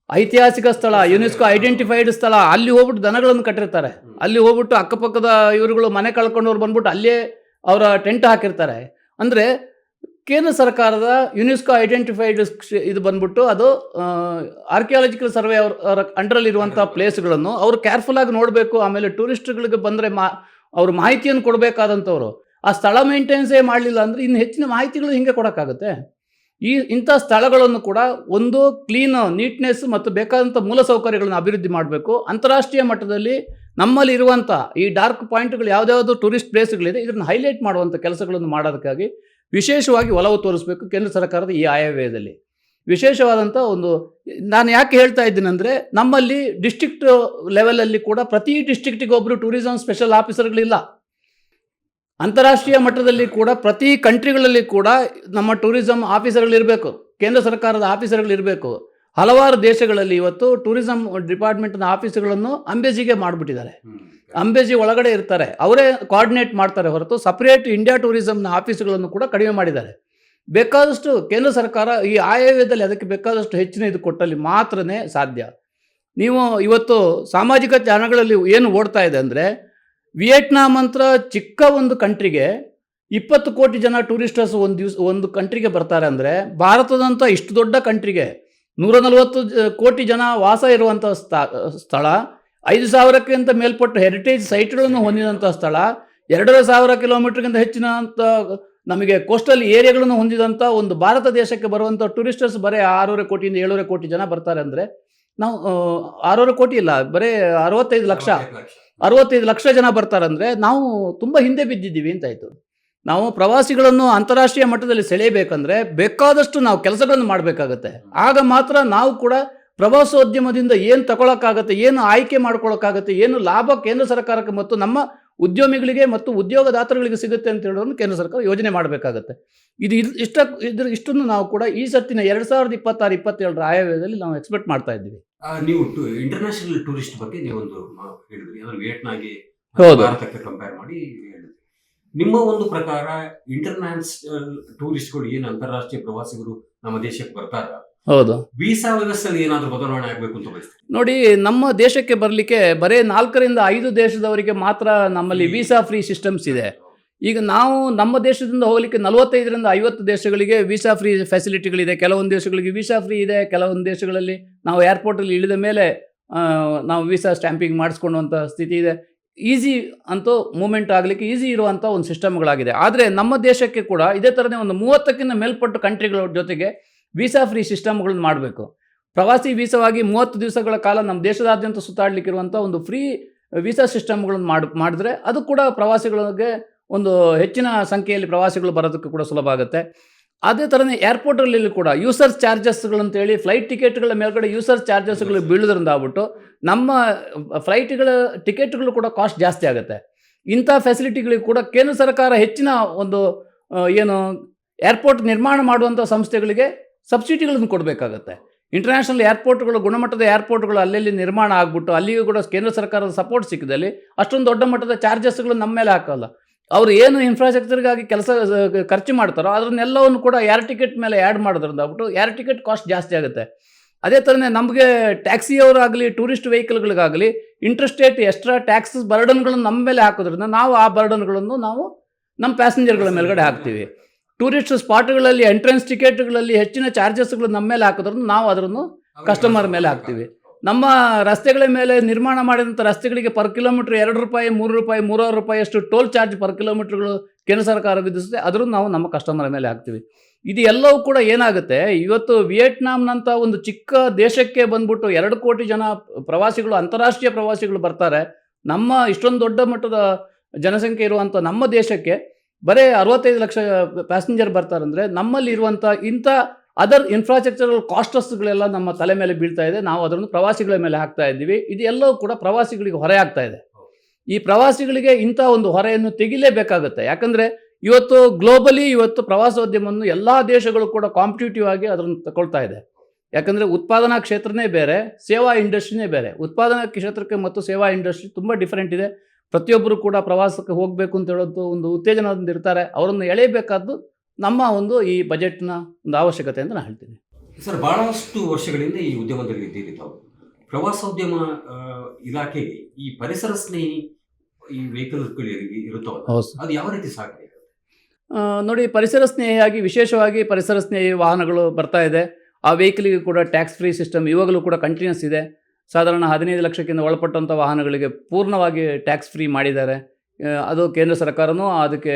ಐತಿಹಾಸಿಕ ಸ್ಥಳ, ಯುನೆಸ್ಕೋ ಐಡೆಂಟಿಫೈಡ್ ಸ್ಥಳ, ಅಲ್ಲಿ ಹೋಗ್ಬಿಟ್ಟು ದನಗಳನ್ನು ಕಟ್ಟಿರ್ತಾರೆ. ಅಲ್ಲಿ ಹೋಗ್ಬಿಟ್ಟು ಅಕ್ಕಪಕ್ಕದ ಇವರುಗಳು ಮನೆ ಕಳ್ಕೊಂಡವ್ರು ಬಂದ್ಬಿಟ್ಟು ಅಲ್ಲೇ ಅವರ ಟೆಂಟ್ ಹಾಕಿರ್ತಾರೆ. ಅಂದರೆ ಕೇಂದ್ರ ಸರ್ಕಾರದ ಯುನೆಸ್ಕೋ ಐಡೆಂಟಿಫೈಡ್ ಇದು ಬಂದ್ಬಿಟ್ಟು ಅದು ಆರ್ಕಿಯಾಲಜಿಕಲ್ ಸರ್ವೆ ಅವರ ಅಂಡರಲ್ಲಿರುವಂಥ ಪ್ಲೇಸ್ಗಳನ್ನು ಅವರು ಕೇರ್ಫುಲ್ಲಾಗಿ ನೋಡಬೇಕು. ಆಮೇಲೆ ಟೂರಿಸ್ಟ್ಗಳಿಗೆ ಬಂದರೆ ಅವರು ಮಾಹಿತಿಯನ್ನು ಕೊಡಬೇಕಾದಂಥವ್ರು ಆ ಸ್ಥಳ ಮೇಂಟೆನೆನ್ಸೇ ಮಾಡಲಿಲ್ಲ ಅಂದರೆ ಇನ್ನು ಹೆಚ್ಚಿನ ಮಾಹಿತಿಗಳು ಹಿಂಗೆ ಕೊಡೋಕ್ಕಾಗುತ್ತೆ. ಇಂಥ ಸ್ಥಳಗಳನ್ನು ಕೂಡ ಒಂದು ಕ್ಲೀನ್, ನೀಟ್ನೆಸ್ ಮತ್ತು ಬೇಕಾದಂಥ ಮೂಲಸೌಕರ್ಯಗಳನ್ನು ಅಭಿವೃದ್ಧಿ ಮಾಡಬೇಕು. ಅಂತಾರಾಷ್ಟ್ರೀಯ ಮಟ್ಟದಲ್ಲಿ ನಮ್ಮಲ್ಲಿ ಇರುವಂಥ ಈ ಡಾರ್ಕ್ ಪಾಯಿಂಟ್ಗಳು ಯಾವುದ್ಯಾವುದು ಟೂರಿಸ್ಟ್ ಪ್ಲೇಸ್ಗಳಿದೆ ಇದನ್ನು ಹೈಲೈಟ್ ಮಾಡುವಂಥ ಕೆಲಸಗಳನ್ನು ಮಾಡೋದಕ್ಕಾಗಿ ವಿಶೇಷವಾಗಿ ಒಲವು ತೋರಿಸಬೇಕು ಕೇಂದ್ರ ಸರ್ಕಾರದ ಈ ಆಯವ್ಯಯದಲ್ಲಿ. ವಿಶೇಷವಾದಂಥ ಒಂದು, ನಾನು ಯಾಕೆ ಹೇಳ್ತಾ ಇದ್ದೀನಿ ಅಂದರೆ, ನಮ್ಮಲ್ಲಿ ಡಿಸ್ಟ್ರಿಕ್ಟ್ ಲೆವೆಲಲ್ಲಿ ಕೂಡ ಪ್ರತಿ ಡಿಸ್ಟ್ರಿಕ್ಟಿಗೆ ಒಬ್ಬರು ಟೂರಿಸಂ ಸ್ಪೆಷಲ್ ಆಫೀಸರ್ಗಳಿಲ್ಲ. ಅಂತಾರಾಷ್ಟ್ರೀಯ ಮಟ್ಟದಲ್ಲಿ ಕೂಡ ಪ್ರತಿ ಕಂಟ್ರಿಗಳಲ್ಲಿ ಕೂಡ ನಮ್ಮ ಟೂರಿಸಂ ಆಫೀಸರ್ಗಳಿರಬೇಕು, ಕೇಂದ್ರ ಸರ್ಕಾರದ ಆಫೀಸರ್ಗಳಿರಬೇಕು. ಹಲವಾರು ದೇಶಗಳಲ್ಲಿ ಇವತ್ತು ಟೂರಿಸಂ ಡಿಪಾರ್ಟ್ಮೆಂಟ್ನ ಆಫೀಸ್ಗಳನ್ನು ಅಂಬೇಜಿಗೆ ಮಾಡಿಬಿಟ್ಟಿದ್ದಾರೆ. ಅಂಬೇಜಿ ಒಳಗಡೆ ಇರ್ತಾರೆ, ಅವರೇ ಕೋಆರ್ಡಿನೇಟ್ ಮಾಡ್ತಾರೆ ಹೊರತು ಸಪ್ರೇಟ್ ಇಂಡಿಯಾ ಟೂರಿಸಂನ ಆಫೀಸ್ಗಳನ್ನು ಕೂಡ ಕಡಿಮೆ ಮಾಡಿದ್ದಾರೆ. ಬೇಕಾದಷ್ಟು ಕೇಂದ್ರ ಸರ್ಕಾರ ಈ ಆಯವ್ಯಯದಲ್ಲಿ ಅದಕ್ಕೆ ಬೇಕಾದಷ್ಟು ಹೆಚ್ಚಿನ ಇದು ಕೊಟ್ಟಲ್ಲಿ ಮಾತ್ರನೇ ಸಾಧ್ಯ. ನೀವು ಇವತ್ತು ಸಾಮಾಜಿಕ ತಾಣಗಳಲ್ಲಿ ಏನು ಓಡ್ತಾ ಇದೆ ಅಂದರೆ, ವಿಯೆಟ್ನಾಂ ಅಂತ ಚಿಕ್ಕ ಒಂದು ಕಂಟ್ರಿಗೆ 20 ಕೋಟಿ ಜನ ಟೂರಿಸ್ಟರ್ಸ್ ಒಂದು ಕಂಟ್ರಿಗೆ ಬರ್ತಾರೆ ಅಂದರೆ, ಭಾರತದಂಥ ಇಷ್ಟು ದೊಡ್ಡ ಕಂಟ್ರಿಗೆ 140 ಕೋಟಿ ಜನ ವಾಸ ಇರುವಂಥ ಸ್ಥಳ, 5,000ಕ್ಕಿಂತ ಮೇಲ್ಪಟ್ಟ ಹೆರಿಟೇಜ್ ಸೈಟ್ಗಳನ್ನು ಹೊಂದಿದಂಥ ಸ್ಥಳ, 2,500 ಕಿಲೋಮೀಟರ್ಗಿಂತ ಹೆಚ್ಚಿನಂಥ ನಮಗೆ ಕೋಸ್ಟಲ್ ಏರಿಯಾಗಳನ್ನು ಹೊಂದಿದಂಥ ಒಂದು ಭಾರತ ದೇಶಕ್ಕೆ ಬರುವಂಥ ಟೂರಿಸ್ಟರ್ಸ್ ಬರೀ 600 ಕೋಟಿಯಿಂದ 700 ಕೋಟಿ ಜನ ಬರ್ತಾರೆ ಅಂದರೆ, ನಾವು 600 ಕೋಟಿ ಇಲ್ಲ, ಬರೀ 65 ಲಕ್ಷ ಜನ ಬರ್ತಾರಂದರೆ ನಾವು ತುಂಬ ಹಿಂದೆ ಬಿದ್ದಿದ್ದೀವಿ ಅಂತಾಯಿತು. ನಾವು ಪ್ರವಾಸಿಗಳನ್ನು ಅಂತಾರಾಷ್ಟ್ರೀಯ ಮಟ್ಟದಲ್ಲಿ ಸೆಳೆಯಬೇಕಂದ್ರೆ ಬೇಕಾದಷ್ಟು ನಾವು ಕೆಲಸಗಳನ್ನು ಮಾಡಬೇಕಾಗತ್ತೆ. ಆಗ ಮಾತ್ರ ನಾವು ಕೂಡ ಪ್ರವಾಸೋದ್ಯಮದಿಂದ ಏನು ತಗೊಳಕ್ಕಾಗತ್ತೆ, ಏನು ಆಯ್ಕೆ ಮಾಡ್ಕೊಳಕ್ಕಾಗತ್ತೆ, ಏನು ಲಾಭ ಕೇಂದ್ರ ಸರ್ಕಾರಕ್ಕೆ ಮತ್ತು ನಮ್ಮ ಉದ್ಯಮಿಗಳಿಗೆ ಮತ್ತು ಉದ್ಯೋಗದಾತರುಗಳಿಗೆ ಸಿಗುತ್ತೆ ಅಂತ ಹೇಳೋದನ್ನು ಕೇಂದ್ರ ಸರ್ಕಾರ ಯೋಜನೆ ಮಾಡಬೇಕಾಗತ್ತೆ. ಇಷ್ಟನ್ನು ನಾವು ಕೂಡ ಈ ಸರ್ತಿನ 2026-27 ಆಯವ್ಯಯದಲ್ಲಿ ನಾವು ಎಕ್ಸ್ಪೆಕ್ಟ್ ಮಾಡ್ತಾ ಇದ್ದೀವಿ. ನೀವು ಇಂಟರ್ನ್ಯಾಷನಲ್ ಟೂರಿಸ್ಟ್ ಬಗ್ಗೆ ನೀವೊಂದು ಹೇಳಿದ್ರಿ, ಅಂದ್ರೆ ವಿಯೆಟ್ನಾಂಗೆ ಹೌದು. ಭಾರತಕ್ಕೆ ಕಂಪೇರ್ ಮಾಡಿ ಹೇಳಿದ್ರಿ. ನಿಮ್ಮ ಒಂದು ಪ್ರಕಾರ ಇಂಟರ್ನ್ಯಾಷನಲ್ ಟೂರಿಸ್ಟ್ಗಳು ಏನು ಅಂತಾರಾಷ್ಟ್ರೀಯ ಪ್ರವಾಸಿಗರು ನಮ್ಮ ದೇಶಕ್ಕೆ ಬರ್ತಾರ, ಹೌದು, ವೀಸಾ ವ್ಯವಸ್ಥೆಯಲ್ಲಿ ಏನಾದರೂ ಬದಲಾವಣೆ ಆಗಬೇಕು ಅಂತ ಬಯಸ್ತೀವಿ? ನೋಡಿ, ನಮ್ಮ ದೇಶಕ್ಕೆ ಬರಲಿಕ್ಕೆ ಬರೀ 4ರಿಂದ 5 ದೇಶದವರಿಗೆ ಮಾತ್ರ ನಮ್ಮಲ್ಲಿ ವೀಸಾ ಫ್ರೀ ಸಿಸ್ಟಮ್ಸ್ ಇದೆ. ಈಗ ನಾವು ನಮ್ಮ ದೇಶದಿಂದ ಹೋಗಲಿಕ್ಕೆ 45ರಿಂದ 50 ದೇಶಗಳಿಗೆ ವೀಸಾ ಫ್ರೀ ಫೆಸಿಲಿಟಿಗಳಿದೆ. ಕೆಲವೊಂದು ದೇಶಗಳಿಗೆ ವೀಸಾ ಫ್ರೀ ಇದೆ, ಕೆಲವೊಂದು ದೇಶಗಳಲ್ಲಿ ನಾವು ಏರ್ಪೋರ್ಟಲ್ಲಿ ಇಳಿದ ಮೇಲೆ ನಾವು ವೀಸಾ ಸ್ಟ್ಯಾಂಪಿಂಗ್ ಮಾಡಿಸ್ಕೊಳ್ಳುವಂಥ ಸ್ಥಿತಿ ಇದೆ. ಈಸಿ ಅಂತೂ ಮೂಮೆಂಟ್ ಆಗಲಿಕ್ಕೆ ಈಸಿ ಇರುವಂಥ ಒಂದು ಸಿಸ್ಟಮ್ಗಳಾಗಿದೆ. ಆದರೆ ನಮ್ಮ ದೇಶಕ್ಕೆ ಕೂಡ ಇದೇ ಥರನೇ ಒಂದು 30ಕ್ಕಿಂತ ಮೇಲ್ಪಟ್ಟು ಕಂಟ್ರಿಗಳ ಜೊತೆಗೆ ವೀಸಾ ಫ್ರೀ ಸಿಸ್ಟಮ್ಗಳನ್ನ ಮಾಡಬೇಕು. ಪ್ರವಾಸಿ ವೀಸವಾಗಿ 30 ದಿವಸಗಳ ಕಾಲ ನಮ್ಮ ದೇಶದಾದ್ಯಂತ ಸುತ್ತಾಡಲಿಕ್ಕಿರುವಂಥ ಒಂದು ಫ್ರೀ ವೀಸಾ ಸಿಸ್ಟಮ್ಗಳನ್ನು ಮಾಡಿದ್ರೆ ಅದು ಕೂಡ ಪ್ರವಾಸಿಗಳಿಗೆ ಒಂದು ಹೆಚ್ಚಿನ ಸಂಖ್ಯೆಯಲ್ಲಿ ಪ್ರವಾಸಿಗಳು ಬರೋದಕ್ಕೆ ಕೂಡ ಸುಲಭ ಆಗುತ್ತೆ. ಅದೇ ಥರನೇ ಏರ್ಪೋರ್ಟಲ್ಲಿ ಕೂಡ ಯೂಸರ್ಸ್ ಚಾರ್ಜಸ್ಗಳಂತೇಳಿ ಫ್ಲೈಟ್ ಟಿಕೆಟ್ಗಳ ಮೇಲ್ಗಡೆ ಯೂಸರ್ಸ್ ಚಾರ್ಜಸ್ಗಳು ಬೀಳೋದ್ರಿಂದ ಆಗ್ಬಿಟ್ಟು ನಮ್ಮ ಫ್ಲೈಟ್ಗಳ ಟಿಕೆಟ್ಗಳು ಕೂಡ ಕಾಸ್ಟ್ ಜಾಸ್ತಿ ಆಗುತ್ತೆ. ಇಂಥ ಫೆಸಿಲಿಟಿಗಳಿಗೆ ಕೂಡ ಕೇಂದ್ರ ಸರ್ಕಾರ ಹೆಚ್ಚಿನ ಒಂದು ಏನು ಏರ್ಪೋರ್ಟ್ ನಿರ್ಮಾಣ ಮಾಡುವಂಥ ಸಂಸ್ಥೆಗಳಿಗೆ ಸಬ್ಸಿಡಿಗಳನ್ನು ಕೊಡಬೇಕಾಗತ್ತೆ. ಇಂಟರ್ನ್ಯಾಷನಲ್ ಏರ್ಪೋರ್ಟ್ಗಳು, ಗುಣಮಟ್ಟದ ಏರ್ಪೋರ್ಟ್ಗಳು ಅಲ್ಲಲ್ಲಿ ನಿರ್ಮಾಣ ಆಗಿಬಿಟ್ಟು ಅಲ್ಲಿಗೂ ಕೂಡ ಕೇಂದ್ರ ಸರ್ಕಾರದ ಸಪೋರ್ಟ್ ಸಿಕ್ಕಿದಲ್ಲಿ ಅಷ್ಟೊಂದು ದೊಡ್ಡ ಮಟ್ಟದ ಚಾರ್ಜಸ್ಗಳು ನಮ್ಮ ಮೇಲೆ ಹಾಕೋಲ್ಲ. ಅವರು ಏನು ಇನ್ಫ್ರಾಸ್ಟ್ರಕ್ಚರ್ಗಾಗಿ ಕೆಲಸ ಖರ್ಚು ಮಾಡ್ತಾರೋ ಅದನ್ನೆಲ್ಲವನ್ನು ಕೂಡ ಏರ್ ಟಿಕೆಟ್ ಮೇಲೆ ಆ್ಯಡ್ ಮಾಡೋದ್ರಿಂದ ಆಗ್ಬಿಟ್ಟು ಏರ್ ಟಿಕೆಟ್ ಕಾಸ್ಟ್ ಜಾಸ್ತಿ ಆಗುತ್ತೆ. ಅದೇ ಥರನೇ ನಮಗೆ ಟ್ಯಾಕ್ಸಿಯವರಾಗಲಿ ಟೂರಿಸ್ಟ್ ವೆಹಿಕಲ್ಗಳಿಗಾಗಲಿ ಇಂಟರ್ಸ್ಟೇಟ್ ಎಕ್ಸ್ಟ್ರಾ ಟ್ಯಾಕ್ಸಸ್ ಬರ್ಡನ್ಗಳನ್ನು ನಮ್ಮ ಮೇಲೆ ಹಾಕೋದ್ರಿಂದ ನಾವು ಆ ಬರ್ಡನ್ಗಳನ್ನು ನಾವು ನಮ್ಮ ಪ್ಯಾಸೆಂಜರ್ಗಳ ಮೇಲ್ಗಡೆ ಹಾಕ್ತೀವಿ. ಟೂರಿಸ್ಟ್ ಸ್ಪಾಟ್ಗಳಲ್ಲಿ ಎಂಟ್ರೆನ್ಸ್ ಟಿಕೆಟ್ಗಳಲ್ಲಿ ಹೆಚ್ಚಿನ ಚಾರ್ಜಸ್ಗಳು ನಮ್ಮ ಮೇಲೆ ಹಾಕೋದ್ರಿಂದ ನಾವು ಅದನ್ನು ಕಸ್ಟಮರ್ ಮೇಲೆ ಹಾಕ್ತೀವಿ. ನಮ್ಮ ರಸ್ತೆಗಳ ಮೇಲೆ ನಿರ್ಮಾಣ ಮಾಡಿದಂಥ ರಸ್ತೆಗಳಿಗೆ ಪರ್ ಕಿಲೋಮೀಟ್ರ್ 2 ರೂಪಾಯಿ, 3 ರೂಪಾಯಿ, 3.5 ರೂಪಾಯಿಯಷ್ಟು ಟೋಲ್ ಚಾರ್ಜ್ ಪರ್ ಕಿಲೋಮೀಟ್ರ್ಗಳು ಕೇಂದ್ರ ಸರ್ಕಾರ ವಿಧಿಸುತ್ತೆ. ಅದನ್ನು ನಾವು ನಮ್ಮ ಕಸ್ಟಮರ್ ಮೇಲೆ ಹಾಕ್ತೀವಿ. ಇದು ಎಲ್ಲವೂ ಕೂಡ ಏನಾಗುತ್ತೆ, ಇವತ್ತು ವಿಯೆಟ್ನಾಂನಂಥ ಒಂದು ಚಿಕ್ಕ ದೇಶಕ್ಕೆ ಬಂದ್ಬಿಟ್ಟು 2 ಕೋಟಿ ಜನ ಪ್ರವಾಸಿಗಳು, ಅಂತಾರಾಷ್ಟ್ರೀಯ ಪ್ರವಾಸಿಗಳು ಬರ್ತಾರೆ. ನಮ್ಮ ಇಷ್ಟೊಂದು ದೊಡ್ಡ ಮಟ್ಟದ ಜನಸಂಖ್ಯೆ ಇರುವಂಥ ನಮ್ಮ ದೇಶಕ್ಕೆ ಬರೀ 65 ಲಕ್ಷ ಪ್ಯಾಸೆಂಜರ್ ಬರ್ತಾರಂದರೆ ನಮ್ಮಲ್ಲಿ ಇರುವಂಥ ಇಂಥ ಅದರ್ ಇನ್ಫ್ರಾಸ್ಟ್ರಕ್ಚರಲ್ ಕಾಸ್ಟಸ್ಗಳೆಲ್ಲ ನಮ್ಮ ತಲೆ ಮೇಲೆ ಬೀಳ್ತಾ ಇದೆ. ನಾವು ಅದನ್ನು ಪ್ರವಾಸಿಗಳ ಮೇಲೆ ಹಾಕ್ತಾ ಇದ್ದೀವಿ. ಇದು ಎಲ್ಲವೂ ಕೂಡ ಪ್ರವಾಸಿಗಳಿಗೆ ಹೊರೆ ಆಗ್ತಾ ಇದೆ. ಈ ಪ್ರವಾಸಿಗಳಿಗೆ ಇಂಥ ಒಂದು ಹೊರೆಯನ್ನು ತೆಗಿಲೇಬೇಕಾಗುತ್ತೆ. ಯಾಕಂದರೆ ಇವತ್ತು ಗ್ಲೋಬಲಿ ಇವತ್ತು ಪ್ರವಾಸೋದ್ಯಮವನ್ನು ಎಲ್ಲ ದೇಶಗಳು ಕೂಡ ಕಾಂಪಿಟೇಟಿವ್ ಆಗಿ ಅದನ್ನು ತಗೊಳ್ತಾ ಇದೆ. ಯಾಕಂದರೆ ಉತ್ಪಾದನಾ ಕ್ಷೇತ್ರನೇ ಬೇರೆ, ಸೇವಾ ಇಂಡಸ್ಟ್ರಿನೇ ಬೇರೆ. ಉತ್ಪಾದನಾ ಕ್ಷೇತ್ರಕ್ಕೆ ಮತ್ತು ಸೇವಾ ಇಂಡಸ್ಟ್ರಿ ತುಂಬ ಡಿಫರೆಂಟ್ ಇದೆ. ಪ್ರತಿಯೊಬ್ಬರು ಕೂಡ ಪ್ರವಾಸಕ್ಕೆ ಹೋಗಬೇಕು ಅಂತ ಹೇಳೋದು ಒಂದು ಉತ್ತೇಜನದಿಂದ ಇರ್ತಾರೆ. ಅವರನ್ನು ಎಳೆಯಬೇಕಾದ್ದು ನಮ್ಮ ಒಂದು ಈ ಬಜೆಟ್ನ ಒಂದು ಅವಶ್ಯಕತೆ ಅಂತ ನಾನು ಹೇಳ್ತೀನಿ. ಸರ್, ಬಹಳಷ್ಟು ವರ್ಷಗಳಿಂದ ಈ ಉದ್ಯಮದಲ್ಲಿ ಇದ್ದೀರಿ ತಾವು. ಪ್ರವಾಸೋದ್ಯಮ ಇಲಾಖೆಗೆ ಈ ಪರಿಸರ ಸ್ನೇಹಿ ಈ ವೆಹಿಕಲ್ಗಳಿಗೆ ಇರುತ್ತವಲ್ಲ, ಅದು ಯಾವ ರೀತಿ ಸಾಧ್ಯ? ನೋಡಿ, ಪರಿಸರ ಸ್ನೇಹಿಯಾಗಿ ವಿಶೇಷವಾಗಿ ಪರಿಸರ ಸ್ನೇಹಿ ವಾಹನಗಳು ಬರ್ತಾ ಇದೆ. ಆ ವೆಹಿಕಲಿಗೆ ಕೂಡ ಟ್ಯಾಕ್ಸ್ ಫ್ರೀ ಸಿಸ್ಟಮ್ ಇವಾಗಲೂ ಕೂಡ ಕಂಟಿನ್ಯೂಸ್ ಇದೆ. ಸಾಧಾರಣ 15 ಲಕ್ಷಕ್ಕಿಂತ ಒಳಪಟ್ಟಂಥ ವಾಹನಗಳಿಗೆ ಪೂರ್ಣವಾಗಿ ಟ್ಯಾಕ್ಸ್ ಫ್ರೀ ಮಾಡಿದ್ದಾರೆ. ಅದು ಕೇಂದ್ರ ಸರ್ಕಾರನೂ ಅದಕ್ಕೆ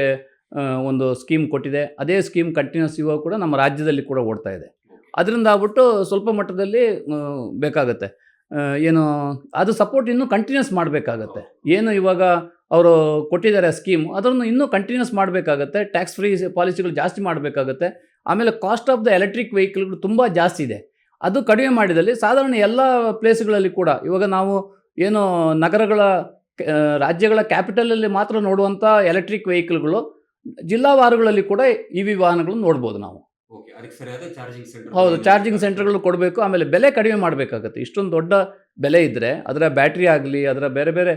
ಒಂದು ಸ್ಕೀಮ್ ಕೊಟ್ಟಿದೆ. ಅದೇ ಸ್ಕೀಮ್ ಕಂಟಿನ್ಯೂಸ್ ಇವಾಗ ಕೂಡ ನಮ್ಮ ರಾಜ್ಯದಲ್ಲಿ ಕೂಡ ಓಡ್ತಾ ಇದೆ. ಅದರಿಂದ ಆಗ್ಬಿಟ್ಟು ಸ್ವಲ್ಪ ಮಟ್ಟದಲ್ಲಿ ಬೇಕಾಗುತ್ತೆ. ಏನು ಅದು ಸಪೋರ್ಟ್ ಇನ್ನೂ ಕಂಟಿನ್ಯೂಸ್ ಮಾಡಬೇಕಾಗತ್ತೆ. ಏನು ಇವಾಗ ಅವರು ಕೊಟ್ಟಿದ್ದಾರೆ ಸ್ಕೀಮು, ಅದನ್ನು ಇನ್ನೂ ಕಂಟಿನ್ಯೂಸ್ ಮಾಡಬೇಕಾಗತ್ತೆ. ಟ್ಯಾಕ್ಸ್ ಫ್ರೀ ಪಾಲಿಸಿಗಳು ಜಾಸ್ತಿ ಮಾಡಬೇಕಾಗತ್ತೆ. ಆಮೇಲೆ ಕಾಸ್ಟ್ ಆಫ್ ದ ಎಲೆಕ್ಟ್ರಿಕ್ ವೆಹಿಕಲ್ಗಳು ತುಂಬ ಜಾಸ್ತಿ ಇದೆ. ಅದು ಕಡಿಮೆ ಮಾಡಿದಲ್ಲಿ ಸಾಧಾರಣ ಎಲ್ಲ ಪ್ಲೇಸ್ಗಳಲ್ಲಿ ಕೂಡ ಇವಾಗ ನಾವು ಏನು ನಗರಗಳ ರಾಜ್ಯಗಳ ಕ್ಯಾಪಿಟಲಲ್ಲಿ ಮಾತ್ರ ನೋಡುವಂಥ ಎಲೆಕ್ಟ್ರಿಕ್ ವೆಹಿಕಲ್ಗಳು ಜಿಲ್ಲಾವಾರುಗಳಲ್ಲಿ ಕೂಡ ಇ ವಿ ವಾಹನಗಳನ್ನು ನೋಡ್ಬೋದು ನಾವು. ಹೌದು, ಚಾರ್ಜಿಂಗ್ ಸೆಂಟರ್ಗಳು ಕೊಡಬೇಕು. ಆಮೇಲೆ ಬೆಲೆ ಕಡಿಮೆ ಮಾಡಬೇಕಾಗತ್ತೆ. ಇಷ್ಟೊಂದು ದೊಡ್ಡ ಬೆಲೆ ಇದ್ದರೆ ಅದರ ಬ್ಯಾಟ್ರಿ ಆಗಲಿ ಅದರ ಬೇರೆ ಬೇರೆ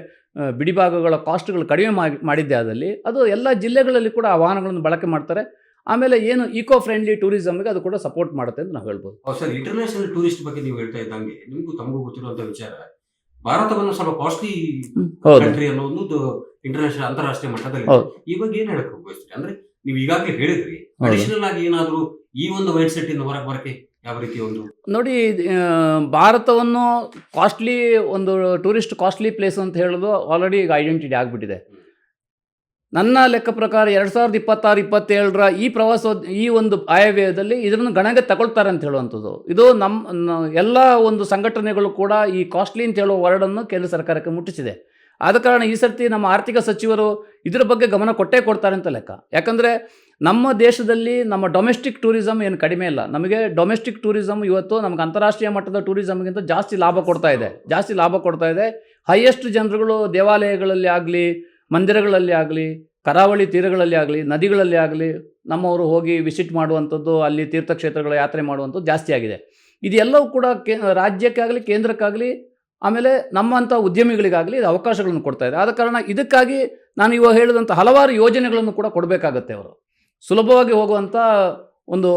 ಬಿಡಿಭಾಗಗಳ ಕಾಸ್ಟ್ಗಳು ಕಡಿಮೆ ಮಾಡಿದ್ದೆ ಆದಲ್ಲಿ ಅದು ಎಲ್ಲ ಜಿಲ್ಲೆಗಳಲ್ಲಿ ಕೂಡ ಆ ವಾಹನಗಳನ್ನು ಬಳಕೆ ಮಾಡ್ತಾರೆ. ಆಮೇಲೆ ಏನು ಈಕೋ ಫ್ರೆಂಡ್ಲಿ ಟೂರಿಸಮ್ಗೆ ಅದು ಕೂಡ ಸಪೋರ್ಟ್ ಮಾಡುತ್ತೆ ಅಂತ ನಾವು ಹೇಳ್ಬೋದು. ಸರ್, ಇಂಟರ್ನ್ಯಾಷನಲ್ ಟೂರಿಸ್ಟ್ ಬಗ್ಗೆ ನೀವು ಹೇಳ್ತಾ ಇದ್ದಂಗೆ ತಮಗೂ ಗೊತ್ತಿರುವಂಥ ವಿಚಾರ, ಭಾರತವನ್ನು ಸ್ವಲ್ಪ ಕಾಸ್ಟ್ಲಿ ಕಂಟ್ರಿ ಅನ್ನೋದು ಇಂಟರ್ನ್ಯಾಷನಲ್ ಅಂತಾರಾಷ್ಟ್ರೀಯ ಮಟ್ಟದಲ್ಲಿ. ಈ ಬಗ್ಗೆ ಏನು ಹೇಳಕ್ ಬಯಸ್ತೀರಿ? ಅಂದ್ರೆ ನೀವು ಈಗಾಗಲೇ ಹೇಳಿದ್ರಿ, ಅಡಿಷನಲ್ ಆಗಿ ಏನಾದರೂ ಈ ಒಂದು ಮೈಂಡ್ ಸೆಟ್ ಇಂದ ಹೊರಗೆ ಬರಕ್ಕೆ ಯಾವ ರೀತಿ ಒಂದು ನೋಡಿ, ಭಾರತವನ್ನು ಕಾಸ್ಟ್ಲಿ ಒಂದು ಟೂರಿಸ್ಟ್ ಕಾಸ್ಟ್ಲಿ ಪ್ಲೇಸ್ ಅಂತ ಹೇಳೋದು ಆಲ್ರೆಡಿ ಈಗ ಐಡೆಂಟಿಟಿ ಆಗಿಬಿಟ್ಟಿದೆ. ನನ್ನ ಲೆಕ್ಕ ಪ್ರಕಾರ 2026-27 ಈ ಒಂದು ಆಯವ್ಯಯದಲ್ಲಿ ಇದನ್ನು ಗಣನೆಗೆ ತಗೊಳ್ತಾರೆ ಅಂತ ಹೇಳುವಂಥದ್ದು. ಇದು ನಮ್ಮ ಎಲ್ಲ ಒಂದು ಸಂಘಟನೆಗಳು ಕೂಡ ಈ ಕಾಸ್ಟ್ಲಿ ಅಂತ ಹೇಳೋ ವರ್ಡನ್ನು ಕೇಂದ್ರ ಸರ್ಕಾರಕ್ಕೆ ಮುಟ್ಟಿಸಿದೆ. ಆದ ಕಾರಣ ಈ ಸರ್ತಿ ನಮ್ಮ ಆರ್ಥಿಕ ಸಚಿವರು ಇದರ ಬಗ್ಗೆ ಗಮನ ಕೊಟ್ಟೇ ಕೊಡ್ತಾರೆ ಅಂತ ಲೆಕ್ಕ. ಯಾಕಂದರೆ ನಮ್ಮ ದೇಶದಲ್ಲಿ ನಮ್ಮ ಡೊಮೆಸ್ಟಿಕ್ ಟೂರಿಸಮ್ ಏನು ಕಡಿಮೆ ಇಲ್ಲ. ನಮಗೆ ಡೊಮೆಸ್ಟಿಕ್ ಟೂರಿಸಮ್ ಇವತ್ತು ನಮಗೆ ಅಂತಾರಾಷ್ಟ್ರೀಯ ಮಟ್ಟದ ಟೂರಿಸಮ್ಗಿಂತ ಜಾಸ್ತಿ ಲಾಭ ಕೊಡ್ತಾ ಇದೆ. ಹೈಯೆಸ್ಟ್ ಜನರುಗಳು ದೇವಾಲಯಗಳಲ್ಲಿ ಆಗಲಿ, ಮಂದಿರಗಳಲ್ಲಿ ಆಗಲಿ, ಕರಾವಳಿ ತೀರಗಳಲ್ಲಿ ಆಗಲಿ, ನದಿಗಳಲ್ಲಿ ಆಗಲಿ ನಮ್ಮವರು ಹೋಗಿ ವಿಸಿಟ್ ಮಾಡುವಂಥದ್ದು, ಅಲ್ಲಿ ತೀರ್ಥಕ್ಷೇತ್ರಗಳ ಯಾತ್ರೆ ಮಾಡುವಂಥದ್ದು ಜಾಸ್ತಿ ಆಗಿದೆ. ಇದೆಲ್ಲವೂ ಕೂಡ ರಾಜ್ಯಕ್ಕಾಗಲಿ ಕೇಂದ್ರಕ್ಕಾಗಲಿ ಆಮೇಲೆ ನಮ್ಮಂಥ ಉದ್ಯಮಿಗಳಿಗಾಗಲಿ ಇದು ಅವಕಾಶಗಳನ್ನು ಕೊಡ್ತಾ ಇದೆ. ಆದ ಕಾರಣ ಇದಕ್ಕಾಗಿ ನಾನು ಇವಾಗ ಹೇಳಿದಂಥ ಹಲವಾರು ಯೋಜನೆಗಳನ್ನು ಕೂಡ ಕೊಡಬೇಕಾಗತ್ತೆ. ಅವರು ಸುಲಭವಾಗಿ ಹೋಗುವಂಥ ಒಂದು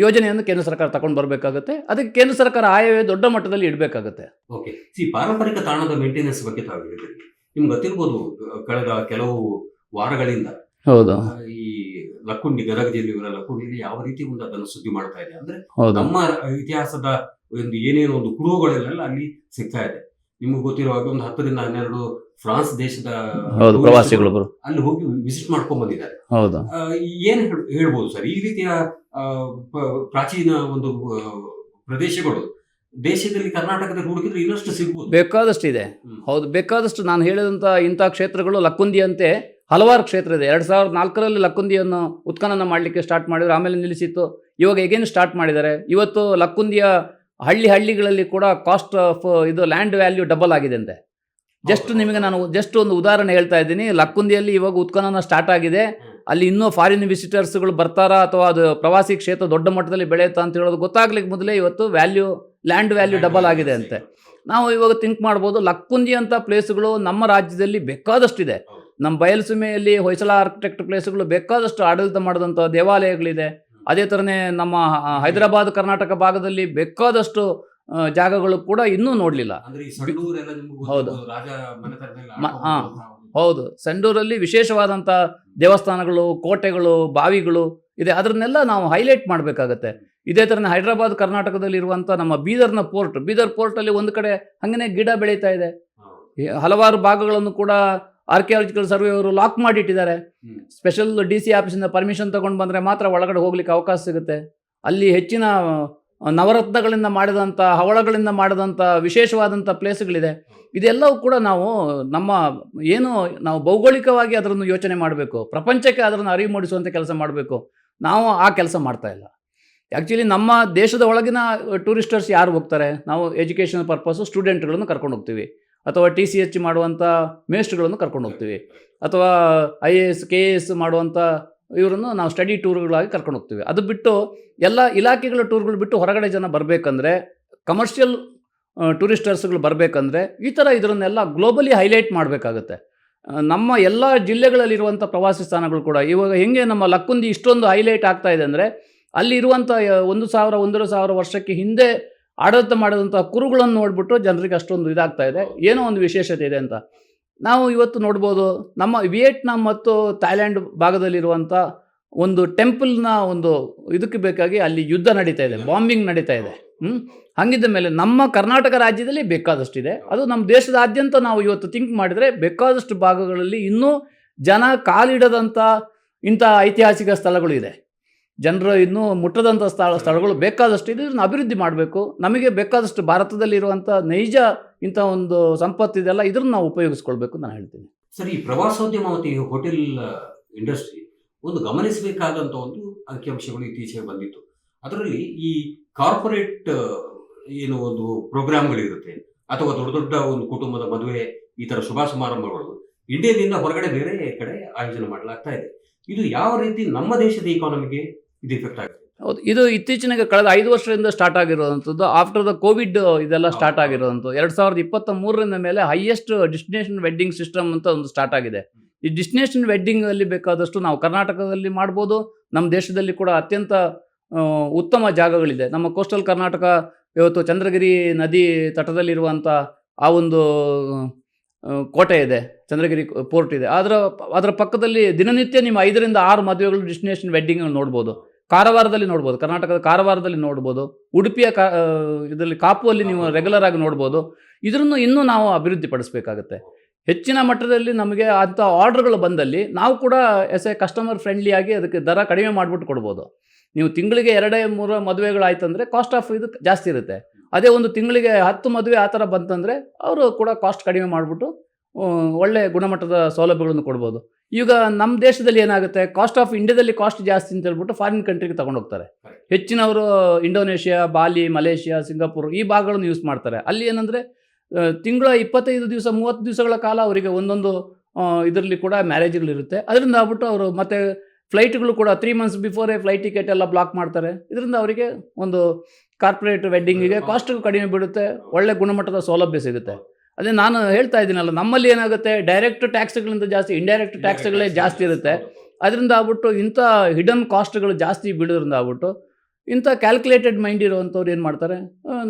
ಯೋಜನೆಯನ್ನು ಕೇಂದ್ರ ಸರ್ಕಾರ ತಗೊಂಡು ಬರಬೇಕಾಗುತ್ತೆ. ಅದಕ್ಕೆ ಕೇಂದ್ರ ಸರ್ಕಾರ ಆಯವೇ ದೊಡ್ಡ ಮಟ್ಟದಲ್ಲಿ ಇಡಬೇಕಾಗತ್ತೆ. ಓಕೆ, ಪಾರಂಪರಿಕ ತಾಣದ ಮೇಂಟೆನೆನ್ಸ್ ಬಗ್ಗೆ ತಾವು ಹೇಳಿದ್ರಿ. ನಿಮ್ಗೆ ಗೊತ್ತಿರ್ಬೋದು, ಕಳೆದ ಕೆಲವು ವಾರಗಳಿಂದ ಹೌದು, ಈ ಲಕ್ಕುಂಡಿ, ಗದಗ ಜಿಲ್ಲೆಯವರ ಲಕ್ಕುಂಡಿಯಲ್ಲಿ ಯಾವ ರೀತಿ ಒಂದು ಅದನ್ನು ಸುದ್ದಿ ಮಾಡ್ತಾ ಇದೆ ಅಂದ್ರೆ ನಮ್ಮ ಇತಿಹಾಸದ ಒಂದು ಏನೇನೋ ಒಂದು ಕುರುಹುಗಳೆಲ್ಲ ಅಲ್ಲಿ ಸಿಗ್ತಾ ಇದೆ. ನಿಮ್ಗೆ ಗೊತ್ತಿರೋ ಹಾಗೆ ಒಂದು 10 ರಿಂದ 12 ಫ್ರಾನ್ಸ್ ದೇಶದ ಪ್ರವಾಸಿಗಳು ಅಲ್ಲಿ ಹೋಗಿ ವಿಸಿಟ್ ಮಾಡ್ಕೊಂಡ್ ಬಂದಿದ್ದಾರೆ. ಹೌದು, ಏನ್ ಹೇಳ್ಬೋದು ಸರ್, ಈ ರೀತಿಯ ಪ್ರಾಚೀನ ಒಂದು ಪ್ರದೇಶಗಳು ದೇಶದಲ್ಲಿ, ಕರ್ನಾಟಕದಲ್ಲಿ ಹುಡುಕಿದ್ರೆ ಇನ್ನಷ್ಟು ಸಿಗ್ಬೋದು, ಬೇಕಾದಷ್ಟು ಇದೆ. ಹೌದು, ಬೇಕಾದಷ್ಟು. ನಾನು ಹೇಳಿದಂಥ ಇಂಥ ಕ್ಷೇತ್ರಗಳು ಲಕ್ಕುಂದಿಯಂತೆ ಹಲವಾರು ಕ್ಷೇತ್ರ ಇದೆ. 2004ರಲ್ಲಿ ಲಕ್ಕುಂದಿಯನ್ನು ಉತ್ಖನನ ಮಾಡಲಿಕ್ಕೆ ಸ್ಟಾರ್ಟ್ ಮಾಡಿದ್ರು, ಆಮೇಲೆ ನಿಲ್ಲಿಸಿತ್ತು. ಇವಾಗ ಹೇಗೇನು ಸ್ಟಾರ್ಟ್ ಮಾಡಿದ್ದಾರೆ. ಇವತ್ತು ಲಕ್ಕುಂದಿಯ ಹಳ್ಳಿಗಳಲ್ಲಿ ಕೂಡ ಕಾಸ್ಟ್ ಆಫ್ ಇದು ಲ್ಯಾಂಡ್ ವ್ಯಾಲ್ಯೂ ಡಬಲ್ ಆಗಿದೆ ಅಂತೆ. ನಿಮಗೆ ನಾನು ಒಂದು ಉದಾಹರಣೆ ಹೇಳ್ತಾ ಇದ್ದೀನಿ. ಲಕ್ಕುಂದಿಯಲ್ಲಿ ಇವಾಗ ಉತ್ಖನನ ಸ್ಟಾರ್ಟ್ ಆಗಿದೆ. ಅಲ್ಲಿ ಇನ್ನೂ ಫಾರಿನ್ ವಿಸಿಟರ್ಸ್ಗಳು ಬರ್ತಾರಾ ಅಥವಾ ಅದು ಪ್ರವಾಸಿ ಕ್ಷೇತ್ರ ದೊಡ್ಡ ಮಟ್ಟದಲ್ಲಿ ಬೆಳೆಯುತ್ತಾ ಅಂತ ಹೇಳೋದು ಗೊತ್ತಾಗ್ಲಿಕ್ಕೆ ಮೊದಲೇ ಇವತ್ತು ಲ್ಯಾಂಡ್ ವ್ಯಾಲ್ಯೂ ಡಬಲ್ ಆಗಿದೆ ಅಂತೆ. ನಾವು ಇವಾಗ ಥಿಂಕ್ ಮಾಡ್ಬೋದು, ಲಕ್ಕುಂದಿ ಅಂತ ಪ್ಲೇಸ್ಗಳು ನಮ್ಮ ರಾಜ್ಯದಲ್ಲಿ ಬೇಕಾದಷ್ಟಿದೆ. ನಮ್ಮ ಬಯಲುಸೀಮೆಯಲ್ಲಿ ಹೊಯ್ಸಳ ಆರ್ಕಿಟೆಕ್ಟ್ ಪ್ಲೇಸ್ಗಳು ಬೇಕಾದಷ್ಟು ಆಡಳಿತ ಮಾಡಿದಂಥ ದೇವಾಲಯಗಳಿದೆ. ಅದೇ ಥರನೇ ನಮ್ಮ ಹೈದರಾಬಾದ್ ಕರ್ನಾಟಕ ಭಾಗದಲ್ಲಿ ಬೇಕಾದಷ್ಟು ಜಾಗಗಳು ಕೂಡ ಇನ್ನೂ ನೋಡಲಿಲ್ಲ. ಹೌದು, ಸಂಡೂರಲ್ಲಿ ವಿಶೇಷವಾದಂಥ ದೇವಸ್ಥಾನಗಳು, ಕೋಟೆಗಳು, ಬಾವಿಗಳು ಇದೆ. ಅದನ್ನೆಲ್ಲ ನಾವು ಹೈಲೈಟ್ ಮಾಡಬೇಕಾಗತ್ತೆ. ಇದೇ ಥರನೇ ಹೈದರಾಬಾದ್ ಕರ್ನಾಟಕದಲ್ಲಿ ಇರುವಂಥ ನಮ್ಮ ಬೀದರ್ ಪೋರ್ಟಲ್ಲಿ ಒಂದು ಕಡೆ ಹಾಗೆಯೇ ಗಿಡ ಬೆಳೀತಾ ಇದೆ. ಹಲವಾರು ಭಾಗಗಳನ್ನು ಕೂಡ ಆರ್ಕಿಯಾಲಜಿಕಲ್ ಸರ್ವೆ ಅವರು ಲಾಕ್ ಮಾಡಿಟ್ಟಿದ್ದಾರೆ. ಸ್ಪೆಷಲ್ DC ಆಫೀಸಿಂದ ಪರ್ಮಿಷನ್ ತಗೊಂಡು ಬಂದರೆ ಮಾತ್ರ ಒಳಗಡೆ ಹೋಗ್ಲಿಕ್ಕೆ ಅವಕಾಶ ಸಿಗುತ್ತೆ. ಅಲ್ಲಿ ಹೆಚ್ಚಿನ ನವರತ್ನಗಳಿಂದ ಮಾಡಿದಂಥ, ಹವಳಗಳಿಂದ ಮಾಡಿದಂಥ ವಿಶೇಷವಾದಂಥ ಪ್ಲೇಸ್ಗಳಿದೆ. ಇದೆಲ್ಲವೂ ಕೂಡ ನಾವು ನಾವು ಭೌಗೋಳಿಕವಾಗಿ ಅದನ್ನು ಯೋಚನೆ ಮಾಡಬೇಕು, ಪ್ರಪಂಚಕ್ಕೆ ಅದನ್ನು ಅರಿವು ಮೂಡಿಸುವಂಥ ಕೆಲಸ ಮಾಡಬೇಕು. ನಾವು ಆ ಕೆಲಸ ಮಾಡ್ತಾ ಇಲ್ಲ. ಆ್ಯಕ್ಚುಲಿ ನಮ್ಮ ದೇಶದ ಒಳಗಿನ ಟೂರಿಸ್ಟರ್ಸ್ ಯಾರು ಹೋಗ್ತಾರೆ? ನಾವು ಎಜುಕೇಷನಲ್ ಪರ್ಪಸ್ಸು ಸ್ಟೂಡೆಂಟ್ಗಳನ್ನು ಕರ್ಕೊಂಡು ಹೋಗ್ತೀವಿ, ಅಥವಾ TCH ಮಾಡುವಂಥ ಮೇಸ್ಟ್ಗಳನ್ನು ಕರ್ಕೊಂಡು ಹೋಗ್ತೀವಿ, ಅಥವಾ IAS KAS ಮಾಡುವಂಥ ಇವರನ್ನು ನಾವು ಸ್ಟಡಿ ಟೂರ್ಗಳಾಗಿ ಕರ್ಕೊಂಡು ಹೋಗ್ತೀವಿ. ಅದು ಬಿಟ್ಟು ಎಲ್ಲ ಇಲಾಖೆಗಳ ಟೂರ್ಗಳು ಬಿಟ್ಟು ಹೊರಗಡೆ ಜನ ಬರಬೇಕಂದ್ರೆ, ಕಮರ್ಷಿಯಲ್ ಟೂರಿಸ್ಟರ್ಸ್ಗಳು ಬರಬೇಕಂದ್ರೆ ಈ ಥರ ಇದರನ್ನೆಲ್ಲ ಗ್ಲೋಬಲಿ ಹೈಲೈಟ್ ಮಾಡಬೇಕಾಗತ್ತೆ. ನಮ್ಮ ಎಲ್ಲ ಜಿಲ್ಲೆಗಳಲ್ಲಿರುವಂಥ ಪ್ರವಾಸಿ ಸ್ಥಾನಗಳು ಕೂಡ ಇವಾಗ ಹೆಂಗೆ ನಮ್ಮ ಲಕ್ಕುಂದಿ ಇಷ್ಟೊಂದು ಹೈಲೈಟ್ ಆಗ್ತಾ ಇದೆ ಅಂದರೆ, ಅಲ್ಲಿ ಇರುವಂಥ 1,000-1,500 ವರ್ಷಕ್ಕೆ ಹಿಂದೆ ಆಡಳಿತ ಮಾಡಿದಂಥ ಕುರುಗಳನ್ನು ನೋಡಿಬಿಟ್ಟು ಜನರಿಗೆ ಅಷ್ಟೊಂದು ಇದಾಗ್ತಾ ಇದೆ, ಏನೋ ಒಂದು ವಿಶೇಷತೆ ಇದೆ ಅಂತ. ನಾವು ಇವತ್ತು ನೋಡ್ಬೋದು, ನಮ್ಮ ವಿಯೆಟ್ನಾಂ ಮತ್ತು ಥೈಲ್ಯಾಂಡ್ ಭಾಗದಲ್ಲಿರುವಂಥ ಒಂದು ಟೆಂಪಲ್ನ ಒಂದು ಇದಕ್ಕೆ ಬೇಕಾಗಿ ಅಲ್ಲಿ ಯುದ್ಧ ನಡೀತಾ ಇದೆ, ಬಾಂಬಿಂಗ್ ನಡೀತಾ ಇದೆ. ಹಾಗಿದ್ದ ಮೇಲೆ ನಮ್ಮ ಕರ್ನಾಟಕ ರಾಜ್ಯದಲ್ಲಿ ಬೇಕಾದಷ್ಟಿದೆ. ಅದು ನಮ್ಮ ದೇಶದಾದ್ಯಂತ ನಾವು ಇವತ್ತು ಥಿಂಕ್ ಮಾಡಿದರೆ ಬೇಕಾದಷ್ಟು ಭಾಗಗಳಲ್ಲಿ ಇನ್ನೂ ಜನ ಕಾಲಿಡದಂಥ ಇಂಥ ಐತಿಹಾಸಿಕ ಸ್ಥಳಗಳು ಇದೆ. ಜನರು ಇನ್ನೂ ಮುಟ್ಟದಂಥ ಸ್ಥಳಗಳು ಬೇಕಾದಷ್ಟು ಇದೆ. ಇದನ್ನು ಅಭಿವೃದ್ಧಿ ಮಾಡಬೇಕು. ನಮಗೆ ಬೇಕಾದಷ್ಟು ಭಾರತದಲ್ಲಿರುವಂಥ ನೈಜ ಇಂಥ ಒಂದು ಸಂಪತ್ತಿದೆಲ್ಲ, ಇದನ್ನು ನಾವು ಉಪಯೋಗಿಸ್ಕೊಳ್ಬೇಕು ನಾನು ಹೇಳ್ತೀನಿ. ಸರ್, ಈ ಪ್ರವಾಸೋದ್ಯಮ ಮತ್ತು ಈ ಹೋಟೆಲ್ ಇಂಡಸ್ಟ್ರಿ ಒಂದು ಗಮನಿಸಬೇಕಾದಂಥ ಒಂದು ಅಂಕಿಅಂಶಗಳು ಇತ್ತೀಚೆಗೆ ಬಂದಿತ್ತು. ಅದರಲ್ಲಿ ಈ ಕಾರ್ಪೊರೇಟ್ ಏನು ಒಂದು ಪ್ರೋಗ್ರಾಮ್ಗಳಿರುತ್ತೆ, ಅಥವಾ ದೊಡ್ಡ ದೊಡ್ಡ ಒಂದು ಕುಟುಂಬದ ಮದುವೆ, ಈ ಥರ ಶುಭ ಸಮಾರಂಭಗಳು ಇಂಡಿಯಾದಿಂದ ಹೊರಗಡೆ ಬೇರೆ ಕಡೆ ಆಯೋಜನೆ ಮಾಡಲಾಗ್ತಾ ಇದೆ. ಇದು ಯಾವ ರೀತಿ ನಮ್ಮ ದೇಶದ ಇಕಾನಮಿಗೆ ಇದು ಎಫೆಕ್ಟ್ ಆಗುತ್ತೆ? ಹೌದು, ಇದು ಇತ್ತೀಚಿನ ಕಳೆದ 5 ವರ್ಷದಿಂದ ಸ್ಟಾರ್ಟ್ ಆಗಿರೋವಂಥದ್ದು. ಆಫ್ಟರ್ ದ ಕೋವಿಡ್ ಇದೆಲ್ಲ ಸ್ಟಾರ್ಟ್ ಆಗಿರೋವಂಥದ್ದು. 2023ರಿಂದ ಮೇಲೆ ಹೈಯೆಸ್ಟ್ ಡೆಸ್ಟಿನೇಷನ್ ವೆಡ್ಡಿಂಗ್ ಸಿಸ್ಟಮ್ ಅಂತ ಒಂದು ಸ್ಟಾರ್ಟ್ ಆಗಿದೆ. ಈ ಡೆಸ್ಟಿನೇಷನ್ ವೆಡ್ಡಿಂಗಲ್ಲಿ ಬೇಕಾದಷ್ಟು ನಾವು ಕರ್ನಾಟಕದಲ್ಲಿ ಮಾಡ್ಬೋದು. ನಮ್ಮ ದೇಶದಲ್ಲಿ ಕೂಡ ಅತ್ಯಂತ ಉತ್ತಮ ಜಾಗಗಳಿದೆ. ನಮ್ಮ ಕೋಸ್ಟಲ್ ಕರ್ನಾಟಕ ಇವತ್ತು ಚಂದ್ರಗಿರಿ ನದಿ ತಟದಲ್ಲಿರುವಂಥ ಆ ಒಂದು ಕೋಟೆ ಇದೆ, ಚಂದ್ರಗಿರಿ ಪೋರ್ಟ್ ಇದೆ. ಅದರ ಪಕ್ಕದಲ್ಲಿ ದಿನನಿತ್ಯ ನಿಮ್ಮ 5ರಿಂದ 6 ಮದುವೆಗಳು ಡೆಸ್ಟಿನೇಷನ್ ವೆಡ್ಡಿಂಗ್ ನೋಡ್ಬೋದು. ಕಾರವಾರದಲ್ಲಿ ನೋಡ್ಬೋದು, ಕರ್ನಾಟಕದ ಕಾರವಾರದಲ್ಲಿ ನೋಡ್ಬೋದು. ಉಡುಪಿಯ ಇದರಲ್ಲಿ ಕಾಪುವಲ್ಲಿ ನೀವು ರೆಗ್ಯುಲರ್ ಆಗಿ ನೋಡ್ಬೋದು. ಇದನ್ನು ಇನ್ನೂ ನಾವು ಅಭಿವೃದ್ಧಿ ಪಡಿಸಬೇಕಾಗತ್ತೆ. ಹೆಚ್ಚಿನ ಮಟ್ಟದಲ್ಲಿ ನಮಗೆ ಅಂಥ ಆರ್ಡರ್ಗಳು ಬಂದಲ್ಲಿ ನಾವು ಕೂಡ ಎಸ್ ಎ ಕಸ್ಟಮರ್ ಫ್ರೆಂಡ್ಲಿಯಾಗಿ ಅದಕ್ಕೆ ದರ ಕಡಿಮೆ ಮಾಡಿಬಿಟ್ಟು ಕೊಡ್ಬೋದು. ನೀವು ತಿಂಗಳಿಗೆ 2-3 ಮದುವೆಗಳಾಯ್ತಂದರೆ ಕಾಸ್ಟ್ ಆಫ್ ಇದು ಜಾಸ್ತಿ ಇರುತ್ತೆ. ಅದೇ ಒಂದು ತಿಂಗಳಿಗೆ 10 ಮದುವೆ ಆ ಥರ ಬಂತಂದರೆ ಅವರು ಕೂಡ ಕಾಸ್ಟ್ ಕಡಿಮೆ ಮಾಡಿಬಿಟ್ಟು ಒಳ್ಳೆ ಗುಣಮಟ್ಟದ ಸೌಲಭ್ಯಗಳನ್ನು ಕೊಡ್ಬೋದು. ಈಗ ನಮ್ಮ ದೇಶದಲ್ಲಿ ಏನಾಗುತ್ತೆ, ಇಂಡಿಯಾದಲ್ಲಿ ಕಾಸ್ಟ್ ಜಾಸ್ತಿ ಅಂತ ಹೇಳ್ಬಿಟ್ಟು ಫಾರಿನ್ ಕಂಟ್ರಿಗೆ ತಗೊಂಡೋಗ್ತಾರೆ. ಹೆಚ್ಚಿನವರು ಇಂಡೋನೇಷ್ಯಾ, ಬಾಲಿ, ಮಲೇಷ್ಯಾ, ಸಿಂಗಾಪುರ್ ಈ ಭಾಗಗಳನ್ನು ಯೂಸ್ ಮಾಡ್ತಾರೆ. ಅಲ್ಲಿ ಏನಂದರೆ ತಿಂಗಳ 25 ದಿವಸ 30 ದಿವಸಗಳ ಕಾಲ ಅವರಿಗೆ ಒಂದೊಂದು ಇದರಲ್ಲಿ ಕೂಡ ಮ್ಯಾರೇಜ್ಗಳಿರುತ್ತೆ. ಅದರಿಂದ ಆಗ್ಬಿಟ್ಟು ಅವರು ಮತ್ತೆ ಫ್ಲೈಟ್ಗಳು ಕೂಡ 3 ಮಂತ್ಸ್ ಬಿಫೋರೇ ಫ್ಲೈಟ್ ಟಿಕೆಟ್ ಎಲ್ಲ ಬ್ಲಾಕ್ ಮಾಡ್ತಾರೆ. ಇದರಿಂದ ಅವರಿಗೆ ಒಂದು ಕಾರ್ಪೊರೇಟ್ ವೆಡ್ಡಿಂಗಿಗೆ ಕಾಸ್ಟ್ ಕಡಿಮೆ ಬೀಳುತ್ತೆ, ಒಳ್ಳೆ ಗುಣಮಟ್ಟದ ಸೌಲಭ್ಯ ಸಿಗುತ್ತೆ. ಅದೇ ನಾನು ಹೇಳ್ತಾ ಇದ್ದೀನಲ್ಲ, ನಮ್ಮಲ್ಲಿ ಏನಾಗುತ್ತೆ, ಡೈರೆಕ್ಟ್ ಟ್ಯಾಕ್ಸ್ಗಳಿಂದ ಜಾಸ್ತಿ ಇಂಡೈರೆಕ್ಟ್ ಟ್ಯಾಕ್ಸ್ಗಳೇ ಜಾಸ್ತಿ ಇರುತ್ತೆ. ಅದರಿಂದ ಆಗ್ಬಿಟ್ಟು ಇಂಥ ಹಿಡನ್ ಕಾಸ್ಟ್ಗಳು ಜಾಸ್ತಿ ಬೀಳೋದ್ರಿಂದ ಆಗ್ಬಿಟ್ಟು ಇಂಥ ಕ್ಯಾಲ್ಕುಲೇಟೆಡ್ ಮೈಂಡ್ ಇರುವಂಥವ್ರು ಏನು ಮಾಡ್ತಾರೆ,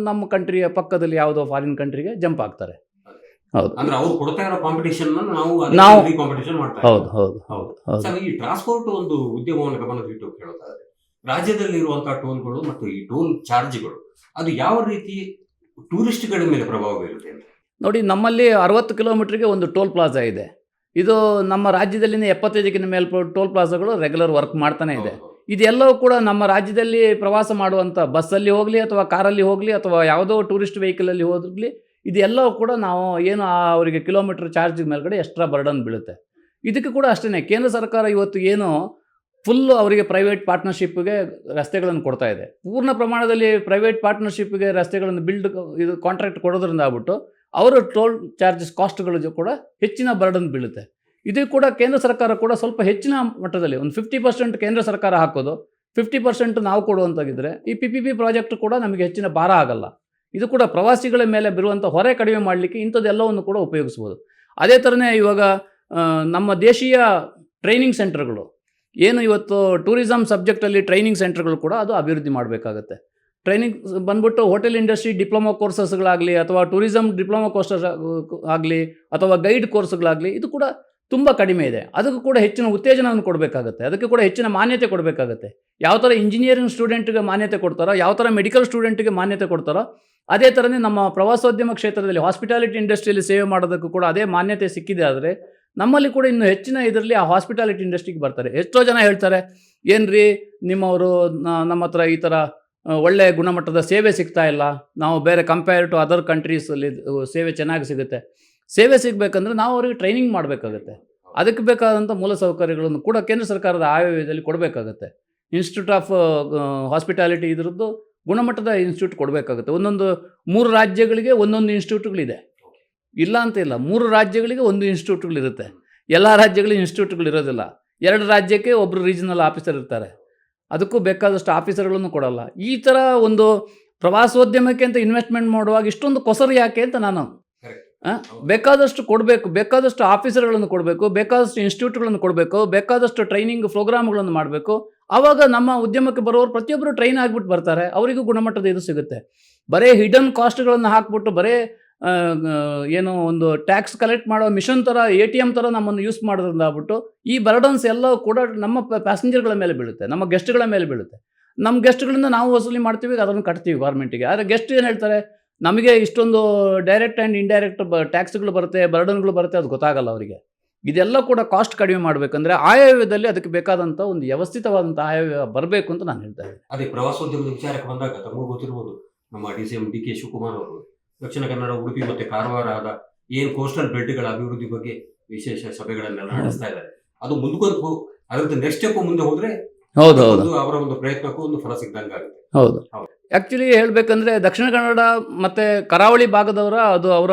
ನಮ್ಮ ಕಂಟ್ರಿಯ ಪಕ್ಕದಲ್ಲಿ ಯಾವುದೋ ಫಾರಿನ್ ಕಂಟ್ರಿಗೆ ಜಂಪ್ ಆಗ್ತಾರೆ. ಹೌದು, ಅಂದ್ರೆ ಅವ್ರು ಕೊಡ್ತಾ ಇರೋ ಕಾಂಪಿಟೇಷನ್ ನಾವು ಕಾಂಪಿಟೇಷನ್ ಮಾಡ್ತಾ ಹೌದು ಹೌದು ಹೌದು. ಹೌದು. ಸರ್, ಈ ಟ್ರಾನ್ಸ್ಪೋರ್ಟ್ ಒಂದು ಉದ್ಯಮವನ್ನು ಗಮನದಲ್ಲಿಟ್ಟು ಕೇಳ್ತಾ ಇದ್ದಾರೆ. ರಾಜ್ಯದಲ್ಲಿ ಇರುವಂತಹ ಟೋಲ್ಗಳು ಮತ್ತು ಈ ಟೋಲ್ ಚಾರ್ಜ್ಗಳು ಅದು ಯಾವ ರೀತಿ ಟೂರಿಸ್ಟ್ಗಳ ಮೇಲೆ ಪ್ರಭಾವ ಬೀರುತ್ತೆ ಅಂತ? ನೋಡಿ, ನಮ್ಮಲ್ಲಿ 60 ಕಿಲೋಮೀಟ್ರಿಗೆ ಒಂದು ಟೋಲ್ ಪ್ಲಾಜಾ ಇದೆ. ಇದು ನಮ್ಮ ರಾಜ್ಯದಲ್ಲಿನ 75ಕ್ಕಿಂತ ಮೇಲೆ ಟೋಲ್ ಪ್ಲಾಜಾಗಳು ರೆಗ್ಯುಲರ್ ವರ್ಕ್ ಮಾಡ್ತಾನೆ ಇದೆ. ಇದೆಲ್ಲವೂ ಕೂಡ ನಮ್ಮ ರಾಜ್ಯದಲ್ಲಿ ಪ್ರವಾಸ ಮಾಡುವಂಥ ಬಸ್ಸಲ್ಲಿ ಹೋಗಲಿ ಅಥವಾ ಕಾರಲ್ಲಿ ಹೋಗಲಿ ಅಥವಾ ಯಾವುದೋ ಟೂರಿಸ್ಟ್ ವೆಹಿಕಲಲ್ಲಿ ಹೋಗಲಿ, ಇದೆಲ್ಲವೂ ಕೂಡ ನಾವು ಏನು ಅವರಿಗೆ ಕಿಲೋಮೀಟ್ರ್ ಚಾರ್ಜ್ ಮೇಲ್ಗಡೆ ಎಕ್ಸ್ಟ್ರಾ ಬರ್ಡನ್ ಬೀಳುತ್ತೆ. ಇದಕ್ಕೆ ಕೂಡ ಅಷ್ಟೇ, ಕೇಂದ್ರ ಸರ್ಕಾರ ಇವತ್ತು ಏನು ಫುಲ್ಲು ಅವರಿಗೆ ಪ್ರೈವೇಟ್ ಪಾರ್ಟ್ನರ್ಶಿಪ್ಗೆ ರಸ್ತೆಗಳನ್ನು ಕೊಡ್ತಾ ಇದೆ. ಪೂರ್ಣ ಪ್ರಮಾಣದಲ್ಲಿ ಪ್ರೈವೇಟ್ ಪಾರ್ಟ್ನರ್ಶಿಪ್ಗೆ ರಸ್ತೆಗಳನ್ನು ಇದು ಕಾಂಟ್ರಾಕ್ಟ್ ಕೊಡೋದ್ರಿಂದ ಆಗ್ಬಿಟ್ಟು ಅವರ ಟೋಲ್ ಚಾರ್ಜಸ್ ಕಾಸ್ಟ್ಗಳು ಕೂಡ ಹೆಚ್ಚಿನ ಬರ್ಡನ್ ಬೀಳುತ್ತೆ. ಇದು ಕೂಡ ಕೇಂದ್ರ ಸರ್ಕಾರ ಕೂಡ ಸ್ವಲ್ಪ ಹೆಚ್ಚಿನ ಮಟ್ಟದಲ್ಲಿ ಒಂದು 50% ಕೇಂದ್ರ ಸರ್ಕಾರ ಹಾಕೋದು, 50% ನಾವು ಕೊಡುವಂತಾಗಿದ್ದರೆ ಈ PPP ಪ್ರಾಜೆಕ್ಟ್ ಕೂಡ ನಮಗೆ ಹೆಚ್ಚಿನ ಭಾರ ಆಗಲ್ಲ. ಇದು ಕೂಡ ಪ್ರವಾಸಿಗಳ ಮೇಲೆ ಬರುವಂಥ ಹೊರೆ ಕಡಿಮೆ ಮಾಡಲಿಕ್ಕೆ ಇಂಥದ್ದೆಲ್ಲವನ್ನು ಕೂಡ ಉಪಯೋಗಿಸ್ಬೋದು. ಅದೇ ಥರನೇ ಇವಾಗ ನಮ್ಮ ದೇಶೀಯ ಟ್ರೈನಿಂಗ್ ಸೆಂಟರ್ಗಳು ಏನು ಇವತ್ತು ಟೂರಿಸಮ್ ಸಬ್ಜೆಕ್ಟಲ್ಲಿ ಟ್ರೈನಿಂಗ್ ಸೆಂಟರ್ಗಳು ಕೂಡ ಅದು ಅಭಿವೃದ್ಧಿ ಮಾಡಬೇಕಾಗತ್ತೆ. ಟ್ರೈನಿಂಗ್ ಬಂದ್ಬಿಟ್ಟು ಹೋಟೆಲ್ ಇಂಡಸ್ಟ್ರಿ ಡಿಪ್ಲೊಮಾ ಕೋರ್ಸಸ್ಗಳಾಗಲಿ ಅಥವಾ ಟೂರಿಸಮ್ ಡಿಪ್ಲೊಮಾ ಕೋರ್ಸಸ್ ಆಗಲಿ ಅಥವಾ ಗೈಡ್ ಕೋರ್ಸ್ಗಳಾಗಲಿ, ಇದು ಕೂಡ ತುಂಬ ಕಡಿಮೆ ಇದೆ. ಅದಕ್ಕೂ ಕೂಡ ಹೆಚ್ಚಿನ ಉತ್ತೇಜನವನ್ನು ಕೊಡಬೇಕಾಗತ್ತೆ, ಅದಕ್ಕೆ ಕೂಡ ಹೆಚ್ಚಿನ ಮಾನ್ಯತೆ ಕೊಡಬೇಕಾಗತ್ತೆ. ಯಾವ ಥರ ಇಂಜಿನಿಯರಿಂಗ್ ಸ್ಟೂಡೆಂಟ್ಗೆ ಮಾನ್ಯತೆ ಕೊಡ್ತಾರೋ, ಯಾವ ಥರ ಮೆಡಿಕಲ್ ಸ್ಟೂಡೆಂಟ್ಗೆ ಮಾನ್ಯತೆ ಕೊಡ್ತಾರೋ, ಅದೇ ಥರನೇ ನಮ್ಮ ಪ್ರವಾಸೋದ್ಯಮ ಕ್ಷೇತ್ರದಲ್ಲಿ ಹಾಸ್ಪಿಟಾಲಿಟಿ ಇಂಡಸ್ಟ್ರಿಯಲ್ಲಿ ಸೇವೆ ಮಾಡೋದಕ್ಕೂ ಕೂಡ ಅದೇ ಮಾನ್ಯತೆ ಸಿಕ್ಕಿದೆ. ಆದರೆ ನಮ್ಮಲ್ಲಿ ಕೂಡ ಇನ್ನೂ ಹೆಚ್ಚಿನ ಇದರಲ್ಲಿ ಆ ಹಾಸ್ಪಿಟಾಲಿಟಿ ಇಂಡಸ್ಟ್ರಿಗೆ ಬರ್ತಾರೆ. ಎಷ್ಟೋ ಜನ ಹೇಳ್ತಾರೆ, ಏನು ರೀ ನಿಮ್ಮವರು ನಮ್ಮ ಹತ್ರ ಈ ಥರ ಒಳ್ಳೆಯ ಗುಣಮಟ್ಟದ ಸೇವೆ ಸಿಗ್ತಾ ಇಲ್ಲ, ನಾವು ಬೇರೆ ಕಂಪೇರ್ ಟು ಅದರ್ ಕಂಟ್ರೀಸಲ್ಲಿ ಸೇವೆ ಚೆನ್ನಾಗಿ ಸಿಗುತ್ತೆ. ಸೇವೆ ಸಿಗಬೇಕಂದ್ರೆ ನಾವು ಅವ್ರಿಗೆ ಟ್ರೈನಿಂಗ್ ಮಾಡಬೇಕಾಗತ್ತೆ. ಅದಕ್ಕೆ ಬೇಕಾದಂಥ ಮೂಲಸೌಕರ್ಯಗಳನ್ನು ಕೂಡ ಕೇಂದ್ರ ಸರ್ಕಾರದ ಆಯವ್ಯಯದಲ್ಲಿ ಕೊಡಬೇಕಾಗತ್ತೆ. ಇನ್ಸ್ಟಿಟ್ಯೂಟ್ ಆಫ್ ಹಾಸ್ಪಿಟಾಲಿಟಿ ಇದರದ್ದು ಗುಣಮಟ್ಟದ ಇನ್ಸ್ಟಿಟ್ಯೂಟ್ ಕೊಡಬೇಕಾಗುತ್ತೆ. ಒಂದೊಂದು 3 ರಾಜ್ಯಗಳಿಗೆ ಒಂದೊಂದು ಇನ್ಸ್ಟಿಟ್ಯೂಟ್ಗಳಿದೆ, ಇಲ್ಲ ಅಂತ ಇಲ್ಲ. 3 ರಾಜ್ಯಗಳಿಗೆ ಒಂದು ಇನ್ಸ್ಟಿಟ್ಯೂಟ್ಗಳಿರುತ್ತೆ. ಎಲ್ಲ ರಾಜ್ಯಗಳಿಗೆ ಇನ್ಸ್ಟಿಟ್ಯೂಟ್ಗಳಿರೋದಿಲ್ಲ. 2 ರಾಜ್ಯಕ್ಕೆ ಒಬ್ಬರು ರೀಜನಲ್ ಆಫೀಸರ್ ಇರ್ತಾರೆ, ಅದಕ್ಕೂ ಬೇಕಾದಷ್ಟು ಆಫೀಸರ್ಗಳನ್ನು ಕೊಡಲ್ಲ. ಈ ಥರ ಒಂದು ಪ್ರವಾಸೋದ್ಯಮಕ್ಕೆ ಅಂತ ಇನ್ವೆಸ್ಟ್ಮೆಂಟ್ ಮಾಡುವಾಗ ಇಷ್ಟೊಂದು ಕೊಸರು ಯಾಕೆ ಅಂತ ನಾನು ಬೇಕಾದಷ್ಟು ಕೊಡಬೇಕು, ಬೇಕಾದಷ್ಟು ಆಫೀಸರ್ಗಳನ್ನು ಕೊಡಬೇಕು, ಬೇಕಾದಷ್ಟು ಇನ್ಸ್ಟಿಟ್ಯೂಟ್ಗಳನ್ನು ಕೊಡಬೇಕು, ಬೇಕಾದಷ್ಟು ಟ್ರೈನಿಂಗ್ ಪ್ರೋಗ್ರಾಮ್ಗಳನ್ನು ಮಾಡಬೇಕು. ಆವಾಗ ನಮ್ಮ ಉದ್ಯಮಕ್ಕೆ ಬರೋರು ಪ್ರತಿಯೊಬ್ಬರು ಟ್ರೈನ್ ಆಗಿಬಿಟ್ಟು ಬರ್ತಾರೆ, ಅವರಿಗೂ ಗುಣಮಟ್ಟದ ಇದು ಸಿಗುತ್ತೆ. ಬರೀ ಹಿಡನ್ ಕಾಸ್ಟ್ಗಳನ್ನು ಹಾಕ್ಬಿಟ್ಟು ಬರೀ ಏನೋ ಒಂದು ಟ್ಯಾಕ್ಸ್ ಕಲೆಕ್ಟ್ ಮಾಡೋ ಮಿಷನ್ ಥರ ATM ಥರ ನಮ್ಮನ್ನು ಯೂಸ್ ಮಾಡೋದ್ರಿಂದ ಆಗ್ಬಿಟ್ಟು ಈ ಬರ್ಡನ್ಸ್ ಎಲ್ಲವೂ ಕೂಡ ನಮ್ಮ ಪ್ಯಾಸೆಂಜರ್ಗಳ ಮೇಲೆ ಬೀಳುತ್ತೆ, ನಮ್ಮ ಗೆಸ್ಟ್ಗಳ ಮೇಲೆ ಬೀಳುತ್ತೆ. ನಮ್ಮ ಗೆಸ್ಟ್ಗಳಿಂದ ನಾವು ವಸೂಲಿ ಮಾಡ್ತೀವಿ, ಅದನ್ನು ಕಟ್ತೀವಿ ಗೌರ್ಮೆಂಟಿಗೆ. ಆದರೆ ಗೆಸ್ಟ್ ಏನು ಹೇಳ್ತಾರೆ, ನಮಗೆ ಇಷ್ಟೊಂದು ಡೈರೆಕ್ಟ್ ಆ್ಯಂಡ್ ಇಂಡೈರೆಕ್ಟ್ ಟ್ಯಾಕ್ಸ್ಗಳು ಬರುತ್ತೆ, ಬರ್ಡನ್ಗಳು ಬರುತ್ತೆ, ಅದು ಗೊತ್ತಾಗಲ್ಲ ಅವರಿಗೆ. ಇದೆಲ್ಲ ಕೂಡ ಕಾಸ್ಟ್ ಕಡಿಮೆ ಮಾಡಬೇಕಂದ್ರೆ ಆಯವ್ಯಯದಲ್ಲಿ ಅದಕ್ಕೆ ಬೇಕಾದಂಥ ಒಂದು ವ್ಯವಸ್ಥಿತವಾದಂಥ ಆಯವ್ಯಯ ಬರಬೇಕು ಅಂತ ನಾನು ಹೇಳ್ತಾ ಇದ್ದೀನಿ. ಅದೇ ಪ್ರವಾಸೋದ್ಯಮದ ವಿಚಾರಕ್ಕೆ ಬಂದಾಗ ತಮಗೂ ಗೊತ್ತಿರ್ಬೋದು, ನಮ್ಮ DCM DK ಶಿವಕುಮಾರ್ ಅವರು ದಕ್ಷಿಣ ಕನ್ನಡ, ಉಡುಪಿ ಮತ್ತು ಕಾರವಾರದ ಏನು ಕೋಸ್ಟಲ್ ಬೆಲ್ಟ್ಗಳ ಅಭಿವೃದ್ಧಿ ಬಗ್ಗೆ ವಿಶೇಷ ಸಭೆಗಳನ್ನೆಲ್ಲ ನಡೆಸ್ತಾ ಇದ್ದಾರೆ. ಅದು ಮುಂದುವರೆದು ಅದರದ್ದು ನೆಕ್ಸ್ಟ್ ಸ್ಟೆಪ್ ಮುಂದೆ ಹೋದ್ರೆ ಹೌದು ಅವರ ಒಂದು ಪ್ರಯತ್ನಕ್ಕೂ ಒಂದು ಫಲ ಸಿಗ್ದಂಗಾಗುತ್ತೆ. ಹೌದು. ಆ್ಯಕ್ಚುಲಿ ಹೇಳಬೇಕಂದ್ರೆ ದಕ್ಷಿಣ ಕನ್ನಡ ಮತ್ತು ಕರಾವಳಿ ಭಾಗದವರ ಅದು ಅವರ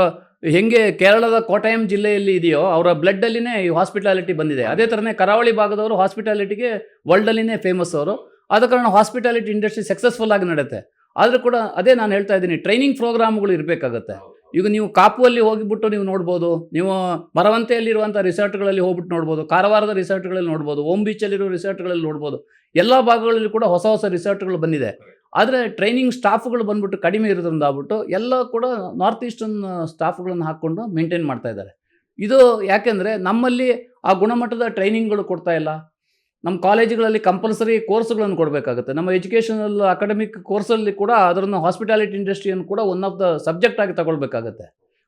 ಹೆಂಗೆ ಕೇರಳದ ಕೋಟಯಂ ಜಿಲ್ಲೆಯಲ್ಲಿ ಇದೆಯೋ ಅವರ ಬ್ಲಡ್ಡಲ್ಲಿನೇ ಈ ಹಾಸ್ಪಿಟಾಲಿಟಿ ಬಂದಿದೆ. ಅದೇ ಥರನೇ ಕರಾವಳಿ ಭಾಗದವರು ಹಾಸ್ಪಿಟಾಲಿಟಿಗೆ ವರ್ಲ್ಡಲ್ಲಿನೇ ಫೇಮಸ್ ಅವರು. ಆದ ಕಾರಣ ಹಾಸ್ಪಿಟಾಲಿಟಿ ಇಂಡಸ್ಟ್ರಿ ಸಕ್ಸಸ್ಫುಲ್ ಆಗಿ ನಡೆಯುತ್ತೆ. ಆದರೂ ಕೂಡ ಅದೇ ನಾನು ಹೇಳ್ತಾ ಇದ್ದೀನಿ, ಟ್ರೈನಿಂಗ್ ಪ್ರೋಗ್ರಾಮ್ಗಳು ಇರಬೇಕಾಗತ್ತೆ. ಈಗ ನೀವು ಕಾಪುವಲ್ಲಿ ಹೋಗಿಬಿಟ್ಟು ನೀವು ನೋಡ್ಬೋದು, ನೀವು ಮರವಂತೆಯಲ್ಲಿರುವಂಥ ರಿಸಾರ್ಟ್ಗಳಲ್ಲಿ ಹೋಗ್ಬಿಟ್ಟು ನೋಡ್ಬೋದು, ಕಾರವಾರದ ರಿಸಾರ್ಟ್ಗಳಲ್ಲಿ ನೋಡ್ಬೋದು, ಓಮ್ ಬೀಚಲ್ಲಿರೋ ರಿಸಾರ್ಟ್ಗಳಲ್ಲಿ ನೋಡ್ಬೋದು. ಎಲ್ಲ ಭಾಗಗಳಲ್ಲಿ ಕೂಡ ಹೊಸ ಹೊಸ ರಿಸಾರ್ಟ್ಗಳು ಬಂದಿದೆ. ಆದರೆ ಟ್ರೈನಿಂಗ್ ಸ್ಟಾಫ್ಗಳು ಬಂದ್ಬಿಟ್ಟು ಕಡಿಮೆ ಇರೋದ್ರಿಂದ ಆಗ್ಬಿಟ್ಟು ಎಲ್ಲ ಕೂಡ ನಾರ್ತ್ ಈಸ್ಟರ್ನ್ ಸ್ಟಾಫ್ಗಳನ್ನು ಹಾಕ್ಕೊಂಡು ಮೇಂಟೈನ್ ಮಾಡ್ತಾ ಇದ್ದಾರೆ. ಇದು ಯಾಕೆಂದರೆ ನಮ್ಮಲ್ಲಿ ಆ ಗುಣಮಟ್ಟದ ಟ್ರೈನಿಂಗ್ಗಳು ಕೊಡ್ತಾ ಇಲ್ಲ. ನಮ್ಮ ಕಾಲೇಜುಗಳಲ್ಲಿ ಕಂಪಲ್ಸರಿ ಕೋರ್ಸ್ಗಳನ್ನು ಕೊಡಬೇಕಾಗುತ್ತೆ. ನಮ್ಮ ಎಜುಕೇಷನಲ್ ಅಕಾಡೆಮಿಕ್ ಕೋರ್ಸಲ್ಲಿ ಕೂಡ ಅದನ್ನು ಹಾಸ್ಪಿಟಾಲಿಟಿ ಇಂಡಸ್ಟ್ರಿಯನ್ನು ಕೂಡ ಒನ್ ಆಫ್ ದ ಸಬ್ಜೆಕ್ಟ್ ಆಗಿ ತಗೊಳ್ಬೇಕಾಗತ್ತೆ.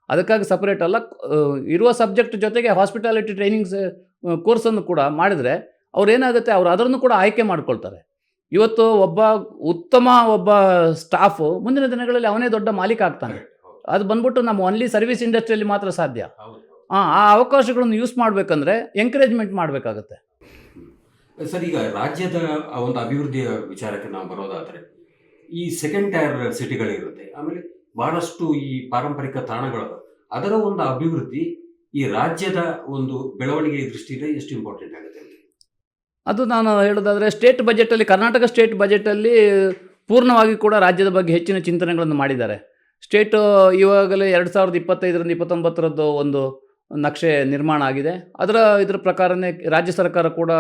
ಅದಕ್ಕಾಗಿ ಸಪ್ರೇಟ್ ಅಲ್ಲ, ಇರುವ ಸಬ್ಜೆಕ್ಟ್ ಜೊತೆಗೆ ಹಾಸ್ಪಿಟಾಲಿಟಿ ಟ್ರೈನಿಂಗ್ಸ್ ಕೋರ್ಸನ್ನು ಕೂಡ ಮಾಡಿದರೆ ಅವ್ರೇನಾಗುತ್ತೆ, ಅವರು ಅದನ್ನು ಕೂಡ ಆಯ್ಕೆ ಮಾಡ್ಕೊಳ್ತಾರೆ. ಇವತ್ತು ಉತ್ತಮ ಒಬ್ಬ ಸ್ಟಾಫು ಮುಂದಿನ ದಿನಗಳಲ್ಲಿ ಅವನೇ ದೊಡ್ಡ ಮಾಲೀಕ ಆಗ್ತಾನೆ. ಅದು ಬಂದ್ಬಿಟ್ಟು ನಮ್ಮ ಓನ್ಲಿ ಸರ್ವಿಸ್ ಇಂಡಸ್ಟ್ರಿಯಲ್ಲಿ ಮಾತ್ರ ಸಾಧ್ಯ. ಆ ಅವಕಾಶಗಳನ್ನು ಯೂಸ್ ಮಾಡಬೇಕಂದ್ರೆ ಎಂಕರೇಜ್ಮೆಂಟ್ ಮಾಡಬೇಕಾಗತ್ತೆ. ಸರ್, ಈಗ ರಾಜ್ಯದ ಒಂದು ಅಭಿವೃದ್ಧಿಯ ವಿಚಾರಕ್ಕೆ ನಾವು ಬರೋದಾದರೆ ಈ ಸೆಕೆಂಡ್ ಟೈರ್ ಸಿಟಿಗಳಿರುತ್ತೆ, ಆಮೇಲೆ ಬಹಳಷ್ಟು ಈ ಪಾರಂಪರಿಕ ತಾಣಗಳು, ಅದರ ಒಂದು ಅಭಿವೃದ್ಧಿ ಈ ರಾಜ್ಯದ ಒಂದು ಬೆಳವಣಿಗೆ ದೃಷ್ಟಿಯಿಂದ ಎಷ್ಟು ಇಂಪಾರ್ಟೆಂಟ್ ಆಗುತ್ತೆ ಅಂತ? ಅದು ನಾನು ಹೇಳೋದಾದರೆ ಸ್ಟೇಟ್ ಬಜೆಟಲ್ಲಿ, ಕರ್ನಾಟಕ ಸ್ಟೇಟ್ ಬಜೆಟಲ್ಲಿ ಪೂರ್ಣವಾಗಿ ಕೂಡ ರಾಜ್ಯದ ಬಗ್ಗೆ ಹೆಚ್ಚಿನ ಚಿಂತನೆಗಳನ್ನು ಮಾಡಿದ್ದಾರೆ. ಸ್ಟೇಟು ಇವಾಗಲೇ 2025ರಿಂದ 29ರದ್ದು ಒಂದು ನಕ್ಷೆ ನಿರ್ಮಾಣ ಆಗಿದೆ. ಇದರ ಪ್ರಕಾರನೇ ರಾಜ್ಯ ಸರ್ಕಾರ ಕೂಡ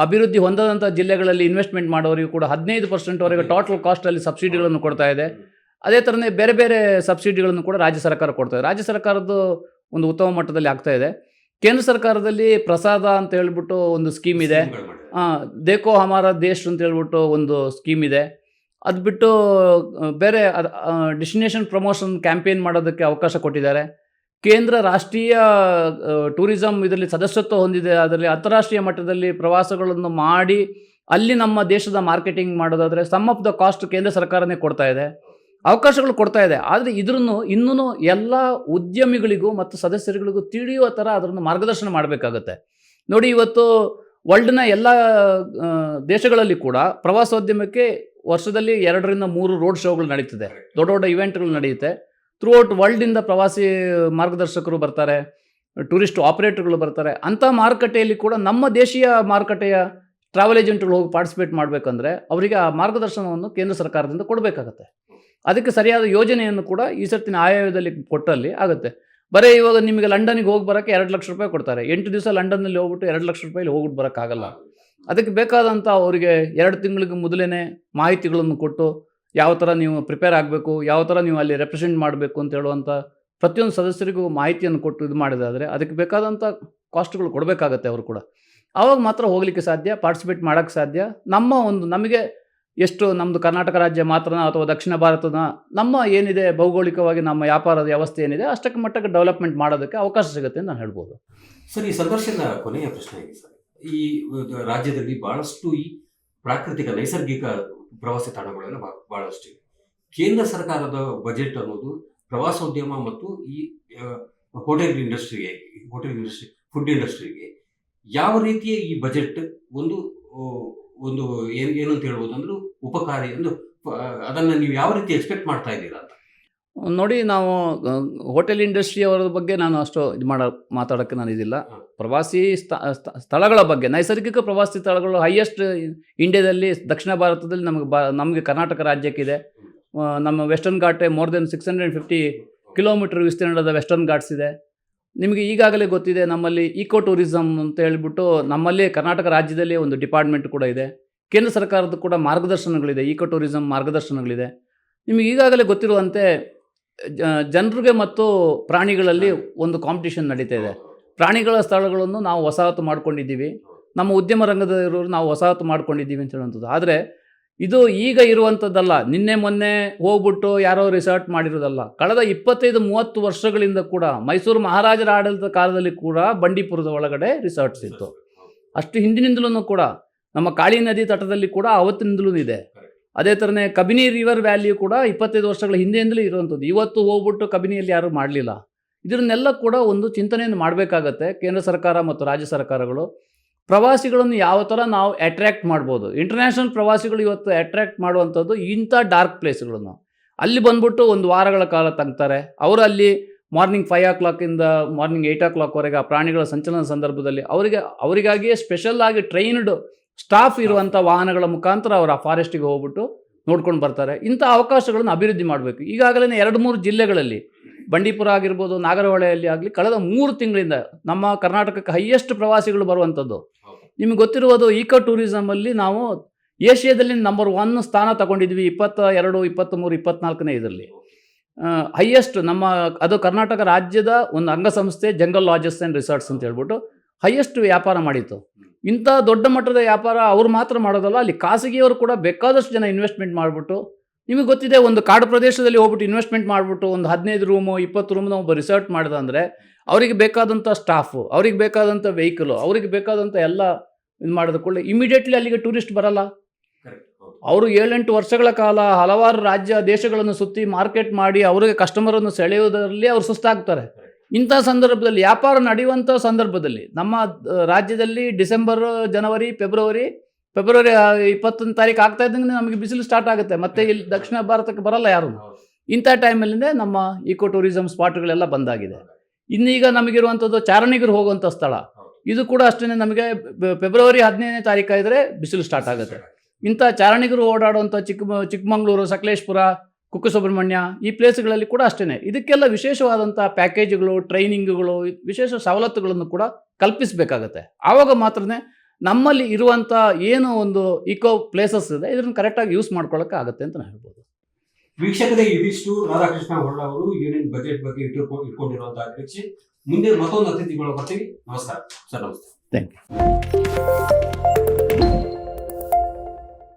ಅಭಿವೃದ್ಧಿ ಹೊಂದದಂಥ ಜಿಲ್ಲೆಗಳಲ್ಲಿ ಇನ್ವೆಸ್ಟ್ಮೆಂಟ್ ಮಾಡೋರಿಗೂ ಕೂಡ 15%ವರೆಗೆ ಟೋಟಲ್ ಕಾಸ್ಟಲ್ಲಿ ಸಬ್ಸಿಡಿಗಳನ್ನು ಕೊಡ್ತಾ ಇದೆ. ಅದೇ ಥರನೇ ಬೇರೆ ಬೇರೆ ಸಬ್ಸಿಡಿಗಳನ್ನು ಕೂಡ ರಾಜ್ಯ ಸರ್ಕಾರ ಕೊಡ್ತಾ ಇದೆ. ರಾಜ್ಯ ಸರ್ಕಾರದ್ದು ಒಂದು ಉತ್ತಮ ಮಟ್ಟದಲ್ಲಿ ಆಗ್ತಾ ಇದೆ. ಕೇಂದ್ರ ಸರ್ಕಾರದಲ್ಲಿ ಪ್ರಸಾದ ಅಂತ ಹೇಳ್ಬಿಟ್ಟು ಒಂದು ಸ್ಕೀಮ್ ಇದೆ. ದೇಖೋ ಹಮಾರ ದೇಶ್ ಅಂತ ಹೇಳ್ಬಿಟ್ಟು ಒಂದು ಸ್ಕೀಮ್ ಇದೆ. ಅದು ಬಿಟ್ಟು ಬೇರೆ ಡೆಸ್ಟಿನೇಷನ್ ಪ್ರಮೋಷನ್ ಕ್ಯಾಂಪೇನ್ ಮಾಡೋದಕ್ಕೆ ಅವಕಾಶ ಕೊಟ್ಟಿದ್ದಾರೆ. ಕೇಂದ್ರ ರಾಷ್ಟ್ರೀಯ ಟೂರಿಸಂ ಇದರಲ್ಲಿ ಸದಸ್ಯತ್ವ ಹೊಂದಿದೆ. ಅದರಲ್ಲಿ ಅಂತಾರಾಷ್ಟ್ರೀಯ ಮಟ್ಟದಲ್ಲಿ ಪ್ರವಾಸಗಳನ್ನು ಮಾಡಿ ಅಲ್ಲಿ ನಮ್ಮ ದೇಶದ ಮಾರ್ಕೆಟಿಂಗ್ ಮಾಡೋದಾದರೆ ಸಮ್ ಆಫ್ ದ ಕಾಸ್ಟ್ ಕೇಂದ್ರ ಸರ್ಕಾರನೇ ಕೊಡ್ತಾ ಇದೆ, ಅವಕಾಶಗಳು ಕೊಡ್ತಾ ಇದೆ. ಆದರೆ ಇನ್ನೂ ಎಲ್ಲ ಉದ್ಯಮಿಗಳಿಗೂ ಮತ್ತು ಸದಸ್ಯರುಗಳಿಗೂ ತಿಳಿಯುವ ಥರ ಅದನ್ನು ಮಾರ್ಗದರ್ಶನ ಮಾಡಬೇಕಾಗತ್ತೆ. ನೋಡಿ, ಇವತ್ತು ವರ್ಲ್ಡ್ನ ಎಲ್ಲ ದೇಶಗಳಲ್ಲಿ ಕೂಡ ಪ್ರವಾಸೋದ್ಯಮಕ್ಕೆ ವರ್ಷದಲ್ಲಿ 2ರಿಂದ 3 ರೋಡ್ ಶೋಗಳು ನಡೀತದೆ, ದೊಡ್ಡ ದೊಡ್ಡ ಇವೆಂಟ್ಗಳು ನಡೆಯುತ್ತೆ. ಥ್ರೂಔಟ್ ವರ್ಲ್ಡಿಂದ ಪ್ರವಾಸಿ ಮಾರ್ಗದರ್ಶಕರು ಬರ್ತಾರೆ, ಟೂರಿಸ್ಟ್ ಆಪರೇಟರ್ಗಳು ಬರ್ತಾರೆ. ಅಂಥ ಮಾರುಕಟ್ಟೆಯಲ್ಲಿ ಕೂಡ ನಮ್ಮ ದೇಶೀಯ ಮಾರುಕಟ್ಟೆಯ ಟ್ರಾವೆಲ್ ಏಜೆಂಟ್ಗಳು ಹೋಗಿ ಪಾರ್ಟಿಸಿಪೇಟ್ ಮಾಡಬೇಕಂದ್ರೆ ಅವರಿಗೆ ಆ ಮಾರ್ಗದರ್ಶನವನ್ನು ಕೇಂದ್ರ ಸರ್ಕಾರದಿಂದ ಕೊಡಬೇಕಾಗತ್ತೆ. ಅದಕ್ಕೆ ಸರಿಯಾದ ಯೋಜನೆಯನ್ನು ಕೂಡ ಈ ಸರ್ತಿನ ಆಯವ್ಯಯದಲ್ಲಿ ಕೊಟ್ಟಲ್ಲಿ ಆಗುತ್ತೆ. ಬರೀ ಇವಾಗ ನಿಮಗೆ ಲಂಡನಿಗೆ ಹೋಗಿ ಬರೋಕ್ಕೆ 2 ಲಕ್ಷ ರೂಪಾಯಿ ಕೊಡ್ತಾರೆ. 8 ದಿವಸ ಲಂಡನ್ನಲ್ಲಿ ಹೋಗ್ಬಿಟ್ಟು 2 ಲಕ್ಷ ರೂಪಾಯಿಲಿ ಹೋಗ್ಬಿಟ್ಟು ಬರೋಕ್ಕಾಗಲ್ಲ. ಅದಕ್ಕೆ ಬೇಕಾದಂಥ ಅವರಿಗೆ 2 ತಿಂಗಳಿಗೆ ಮೊದಲೇ ಮಾಹಿತಿಗಳನ್ನು ಕೊಟ್ಟು ಯಾವ ಥರ ನೀವು ಪ್ರಿಪೇರ್ ಆಗಬೇಕು, ಯಾವ ಥರ ನೀವು ಅಲ್ಲಿ ರೆಪ್ರೆಸೆಂಟ್ ಮಾಡಬೇಕು ಅಂತ ಹೇಳುವಂಥ ಪ್ರತಿಯೊಂದು ಸದಸ್ಯರಿಗೂ ಮಾಹಿತಿಯನ್ನು ಕೊಟ್ಟು ಇದು ಮಾಡಿದಾದರೆ ಅದಕ್ಕೆ ಬೇಕಾದಂಥ ಕಾಸ್ಟ್ಗಳು ಕೊಡಬೇಕಾಗತ್ತೆ ಅವರು ಕೂಡ. ಆವಾಗ ಮಾತ್ರ ಹೋಗಲಿಕ್ಕೆ ಸಾಧ್ಯ, ಪಾರ್ಟಿಸಿಪೇಟ್ ಮಾಡೋಕ್ಕೆ ಸಾಧ್ಯ. ನಮಗೆ ಎಷ್ಟು ನಮ್ಮದು ಕರ್ನಾಟಕ ರಾಜ್ಯ ಮಾತ್ರನ ಅಥವಾ ದಕ್ಷಿಣ ಭಾರತದ ನಮ್ಮ ಏನಿದೆ ಭೌಗೋಳಿಕವಾಗಿ ನಮ್ಮ ವ್ಯಾಪಾರದ ವ್ಯವಸ್ಥೆ ಏನಿದೆ ಅಷ್ಟಕ್ಕೆ ಮಟ್ಟಕ್ಕೆ ಡೆವಲಪ್ಮೆಂಟ್ ಮಾಡೋದಕ್ಕೆ ಅವಕಾಶ ಸಿಗುತ್ತೆ ಅಂತ ನಾನು ಹೇಳ್ಬೋದು. ಸರ್, ಈ ಸಂದರ್ಶನದ ಕೊನೆಯ ಪ್ರಶ್ನೆ ಇದೆ ಸರ್. ಈ ರಾಜ್ಯದಲ್ಲಿ ಬಹಳಷ್ಟು ಈ ಪ್ರಾಕೃತಿಕ ನೈಸರ್ಗಿಕ ಪ್ರವಾಸಿ ತಾಣಗಳೆಲ್ಲ ಬಹಳಷ್ಟು ಇವೆ. ಕೇಂದ್ರ ಸರ್ಕಾರದ ಬಜೆಟ್ ಅನ್ನೋದು ಪ್ರವಾಸೋದ್ಯಮ ಮತ್ತು ಈ ಹೋಟೆಲ್ ಇಂಡಸ್ಟ್ರಿ, ಫುಡ್ ಇಂಡಸ್ಟ್ರಿಗೆ ಯಾವ ರೀತಿಯ ಈ ಬಜೆಟ್ ಒಂದು ಏನು ಅಂತ ಹೇಳ್ಬೋದು ಅಂದ್ರೆ ಉಪಕಾರಿ ಅಂದ್ರೆ ಅದನ್ನು ನೀವು ಯಾವ ರೀತಿ ಎಕ್ಸ್ಪೆಕ್ಟ್ ಮಾಡ್ತಾ ಇದ್ದೀರಾ ಅಂತ? ನೋಡಿ, ನಾವು ಹೋಟೆಲ್ ಇಂಡಸ್ಟ್ರಿ ಅವರ ಬಗ್ಗೆ ನಾನು ಅಷ್ಟು ಮಾತಾಡೋಕ್ಕೆ ನಾನು ಇದಿಲ್ಲ. ಪ್ರವಾಸಿ ಸ್ಥಳಗಳ ಬಗ್ಗೆ, ನೈಸರ್ಗಿಕ ಪ್ರವಾಸಿ ಸ್ಥಳಗಳು ಹೈಯೆಸ್ಟ್ ಇಂಡಿಯಾದಲ್ಲಿ ದಕ್ಷಿಣ ಭಾರತದಲ್ಲಿ ನಮಗೆ ಕರ್ನಾಟಕ ರಾಜ್ಯಕ್ಕಿದೆ. ನಮ್ಮ western ghat more than 650 kilometre ವಿಸ್ತೀರ್ಣದ ವೆಸ್ಟರ್ನ್ ಘಾಟ್ಸ್ ಇದೆ. ನಿಮಗೆ ಈಗಾಗಲೇ ಗೊತ್ತಿದೆ, ನಮ್ಮಲ್ಲಿ ಈಕೋ ಟೂರಿಸಮ್ ಅಂತ ಹೇಳಿಬಿಟ್ಟು ನಮ್ಮಲ್ಲಿ ಕರ್ನಾಟಕ ರಾಜ್ಯದಲ್ಲಿ ಒಂದು ಡಿಪಾರ್ಟ್ಮೆಂಟ್ ಕೂಡ ಇದೆ. ಕೇಂದ್ರ ಸರ್ಕಾರದ ಕೂಡ ಮಾರ್ಗದರ್ಶನಗಳಿದೆ, ಈಕೋ ಟೂರಿಸಮ್ ಮಾರ್ಗದರ್ಶನಗಳಿದೆ. ನಿಮಗೆ ಈಗಾಗಲೇ ಗೊತ್ತಿರುವಂತೆ ಜನರಿಗೆ ಮತ್ತು ಪ್ರಾಣಿಗಳಲ್ಲಿ ಒಂದು ಕಾಂಪಿಟೇಷನ್ ನಡೀತಾ ಇದೆ. ಪ್ರಾಣಿಗಳ ಸ್ಥಳಗಳನ್ನು ನಾವು ವಸಾಹತು ಮಾಡ್ಕೊಂಡಿದ್ದೀವಿ, ನಮ್ಮ ಉದ್ಯಮ ರಂಗದವರು ನಾವು ವಸಾಹತು ಮಾಡ್ಕೊಂಡಿದ್ದೀವಿ ಅಂತ ಹೇಳುವಂಥದ್ದು. ಆದರೆ ಇದು ಈಗ ಇರುವಂಥದ್ದಲ್ಲ, ನಿನ್ನೆ ಮೊನ್ನೆ ಹೋಗ್ಬಿಟ್ಟು ಯಾರೋ ರಿಸಾರ್ಟ್ ಮಾಡಿರೋದಲ್ಲ. ಕಳೆದ 25-30 ವರ್ಷಗಳಿಂದ ಕೂಡ ಮೈಸೂರು ಮಹಾರಾಜರ ಆಡಳಿತ ಕಾಲದಲ್ಲಿ ಕೂಡ ಬಂಡೀಪುರದ ಒಳಗಡೆ ರಿಸಾರ್ಟ್ಸ್ ಇತ್ತು. ಅಷ್ಟು ಹಿಂದಿನಿಂದಲೂ ಕೂಡ ನಮ್ಮ ಕಾಳಿ ನದಿ ತಟದಲ್ಲಿ ಕೂಡ ಅವತ್ತಿನಿಂದಲೂ ಇದೆ. ಅದೇ ಥರನೇ ಕಬಿನಿ ರಿವರ್ ವ್ಯಾಲಿಯು ಕೂಡ 25 ವರ್ಷಗಳ ಹಿಂದೆಯಿಂದಲೇ ಇರುವಂಥದ್ದು. ಇವತ್ತು ಹೋಗ್ಬಿಟ್ಟು ಕಬಿನಿಯಲ್ಲಿ ಯಾರೂ ಮಾಡಲಿಲ್ಲ. ಇದನ್ನೆಲ್ಲ ಕೂಡ ಒಂದು ಚಿಂತನೆಯನ್ನು ಮಾಡಬೇಕಾಗತ್ತೆ ಕೇಂದ್ರ ಸರ್ಕಾರ ಮತ್ತು ರಾಜ್ಯ ಸರ್ಕಾರಗಳು. ಪ್ರವಾಸಿಗಳನ್ನು ಯಾವ ಥರ ನಾವು ಅಟ್ರ್ಯಾಕ್ಟ್ ಮಾಡ್ಬೋದು. ಇಂಟರ್ನ್ಯಾಷನಲ್ ಪ್ರವಾಸಿಗಳು ಇವತ್ತು ಅಟ್ರ್ಯಾಕ್ಟ್ ಮಾಡುವಂಥದ್ದು ಇಂಥ ಡಾರ್ಕ್ ಪ್ಲೇಸ್ಗಳನ್ನು. ಅಲ್ಲಿ ಬಂದ್ಬಿಟ್ಟು 1 ವಾರಗಳ ಕಾಲ ತಂಗ್ತಾರೆ. ಅವರು ಅಲ್ಲಿ ಮಾರ್ನಿಂಗ್ 5 o'clockಯಿಂದ ಮಾರ್ನಿಂಗ್ 8 o'clockವರೆಗೆ ಆ ಪ್ರಾಣಿಗಳ ಸಂಚಲನ ಸಂದರ್ಭದಲ್ಲಿ ಅವರಿಗಾಗಿಯೇ ಸ್ಪೆಷಲ್ ಆಗಿ ಟ್ರೈನ್ಡ್ ಸ್ಟಾಫ್ ಇರುವಂಥ ವಾಹನಗಳ ಮುಖಾಂತರ ಅವರು ಆ ಫಾರೆಸ್ಟಿಗೆ ಹೋಗ್ಬಿಟ್ಟು ನೋಡ್ಕೊಂಡು ಬರ್ತಾರೆ. ಇಂಥ ಅವಕಾಶಗಳನ್ನು ಅಭಿವೃದ್ಧಿ ಮಾಡಬೇಕು. ಈಗಾಗಲೇ 2-3 ಜಿಲ್ಲೆಗಳಲ್ಲಿ ಬಂಡೀಪುರ ಆಗಿರ್ಬೋದು, ನಾಗರಹೊಳೆಯಲ್ಲಿ ಆಗಲಿ ಕಳೆದ 3 ತಿಂಗಳಿಂದ ನಮ್ಮ ಕರ್ನಾಟಕಕ್ಕೆ ಹೈಯೆಸ್ಟ್ ಪ್ರವಾಸಿಗಳು ಬರುವಂಥದ್ದು. ನಿಮಗೆ ಗೊತ್ತಿರುವುದು ಈಕೋ ಟೂರಿಸಮಲ್ಲಿ ನಾವು ಏಷ್ಯಾದಲ್ಲಿ ನಂಬರ್ 1 ಸ್ಥಾನ ತಗೊಂಡಿದ್ವಿ. 22, 23, 24ನೇ ಇದರಲ್ಲಿ ಹೈಯೆಸ್ಟ್ ಅದು ಕರ್ನಾಟಕ ರಾಜ್ಯದ ಒಂದು ಅಂಗಸಂಸ್ಥೆ ಜಂಗಲ್ ಲಾಡ್ಜಸ್ ಆ್ಯಂಡ್ ರಿಸಾರ್ಟ್ಸ್ ಅಂತ ಹೇಳ್ಬಿಟ್ಟು ಹೈಯೆಸ್ಟ್ ವ್ಯಾಪಾರ ಮಾಡಿತ್ತು. ಇಂಥ ದೊಡ್ಡ ಮಟ್ಟದ ವ್ಯಾಪಾರ ಅವರು ಮಾತ್ರ ಮಾಡೋದಲ್ಲ, ಅಲ್ಲಿ ಖಾಸಗಿಯವರು ಕೂಡ ಬೇಕಾದಷ್ಟು ಜನ ಇನ್ವೆಸ್ಟ್ಮೆಂಟ್ ಮಾಡಿಬಿಟ್ಟು, ನಿಮಗೆ ಗೊತ್ತಿದೆ, ಒಂದು ಕಾಡು ಪ್ರದೇಶದಲ್ಲಿ ಹೋಗ್ಬಿಟ್ಟು ಇನ್ವೆಸ್ಟ್ಮೆಂಟ್ ಮಾಡಿಬಿಟ್ಟು ಒಂದು 15 ರೂಮು 20 ರೂಮ್ನ ಒಬ್ಬ ರಿಸಾರ್ಟ್ ಮಾಡಿದ ಅಂದರೆ ಅವರಿಗೆ ಬೇಕಾದಂಥ ಸ್ಟಾಫು, ಅವ್ರಿಗೆ ಬೇಕಾದಂಥ ವೆಹಿಕಲು, ಅವ್ರಿಗೆ ಬೇಕಾದಂಥ ಎಲ್ಲ ಇದು ಮಾಡಿದ ಕೂಡಲೇ ಇಮಿಡಿಯೇಟ್ಲಿ ಅಲ್ಲಿಗೆ ಟೂರಿಸ್ಟ್ ಬರಲ್ಲ. ಅವರು 7-8 ವರ್ಷಗಳ ಕಾಲ ಹಲವಾರು ರಾಜ್ಯ ದೇಶಗಳನ್ನು ಸುತ್ತಿ ಮಾರ್ಕೆಟ್ ಮಾಡಿ ಅವರಿಗೆ ಕಸ್ಟಮರನ್ನು ಸೆಳೆಯುವುದರಲ್ಲಿ ಅವರು ಸುಸ್ತಾಗ್ತಾರೆ. ಇಂಥ ಸಂದರ್ಭದಲ್ಲಿ ವ್ಯಾಪಾರ ನಡೆಯುವಂಥ ಸಂದರ್ಭದಲ್ಲಿ ನಮ್ಮ ರಾಜ್ಯದಲ್ಲಿ ಡಿಸೆಂಬರ್, ಜನವರಿ, ಫೆಬ್ರವರಿ 20ನೇ ತಾರೀಕು ಆಗ್ತಾ ಇದ್ದಂಗೆ ನಮಗೆ ಬಿಸಿಲು ಸ್ಟಾರ್ಟ್ ಆಗುತ್ತೆ. ಮತ್ತೆ ಇಲ್ಲಿ ದಕ್ಷಿಣ ಭಾರತಕ್ಕೆ ಬರಲ್ಲ ಯಾರು. ಇಂಥ ಟೈಮಲ್ಲಿಂದೇ ನಮ್ಮ ಈಕೋ ಟೂರಿಸಂ ಸ್ಪಾಟ್ಗಳೆಲ್ಲ ಬಂದಾಗಿದೆ. ಇನ್ನೀಗ ನಮಗಿರುವಂಥದ್ದು ಚಾರಣಿಗರು ಹೋಗುವಂಥ ಸ್ಥಳ, ಇದು ಕೂಡ ಅಷ್ಟೇ. ನಮಗೆ ಫೆಬ್ರವರಿ 15ನೇ ತಾರೀಕು ಆಗಿದ್ರೆ ಬಿಸಿಲು ಸ್ಟಾರ್ಟ್ ಆಗುತ್ತೆ. ಇಂಥ ಚಾರಣಿಗರು ಓಡಾಡುವಂಥ ಚಿಕ್ಕಮಗಳೂರು, ಸಕಲೇಶ್ಪುರ, ಕುಕ್ಕೆ ಸುಬ್ರಹ್ಮಣ್ಯ ಈ ಪ್ಲೇಸ್ಗಳಲ್ಲಿ ಕೂಡ ಅಷ್ಟೇ. ಇದಕ್ಕೆಲ್ಲ ವಿಶೇಷವಾದಂಥ ಪ್ಯಾಕೇಜ್ಗಳು, ಟ್ರೈನಿಂಗ್ಗಳು, ವಿಶೇಷ ಸವಲತ್ತುಗಳನ್ನು ಕೂಡ ಕಲ್ಪಿಸಬೇಕಾಗತ್ತೆ. ಆವಾಗ ಮಾತ್ರನೇ ನಮ್ಮಲ್ಲಿ ಇರುವಂಥ ಏನು ಒಂದು ಈಕೋ ಪ್ಲೇಸಸ್ ಇದೆ ಇದನ್ನು ಕರೆಕ್ಟಾಗಿ ಯೂಸ್ ಮಾಡ್ಕೊಳ್ಳೋಕೆ ಆಗುತ್ತೆ ಅಂತ ನಾನು ಹೇಳ್ಬೋದು. ವೀಕ್ಷಕರೇ, ಇದಿಷ್ಟು ರಾಧಾಕೃಷ್ಣ ಹೊಳ್ಳ ಅವರು ಯೂನಿಯನ್ ಬಜೆಟ್ ಬಗ್ಗೆ ಇಟ್ಕೊಂಡಿರುವಂತಹ ನಿರೀಕ್ಷೆ. ಮುಂದೆ ಮತ್ತೊಂದು ಅತಿಥಿಗಳು ಬರ್ತೀವಿ. ನಮಸ್ಕಾರ ಸರ್. ನಮಸ್ತೆ. Thank you.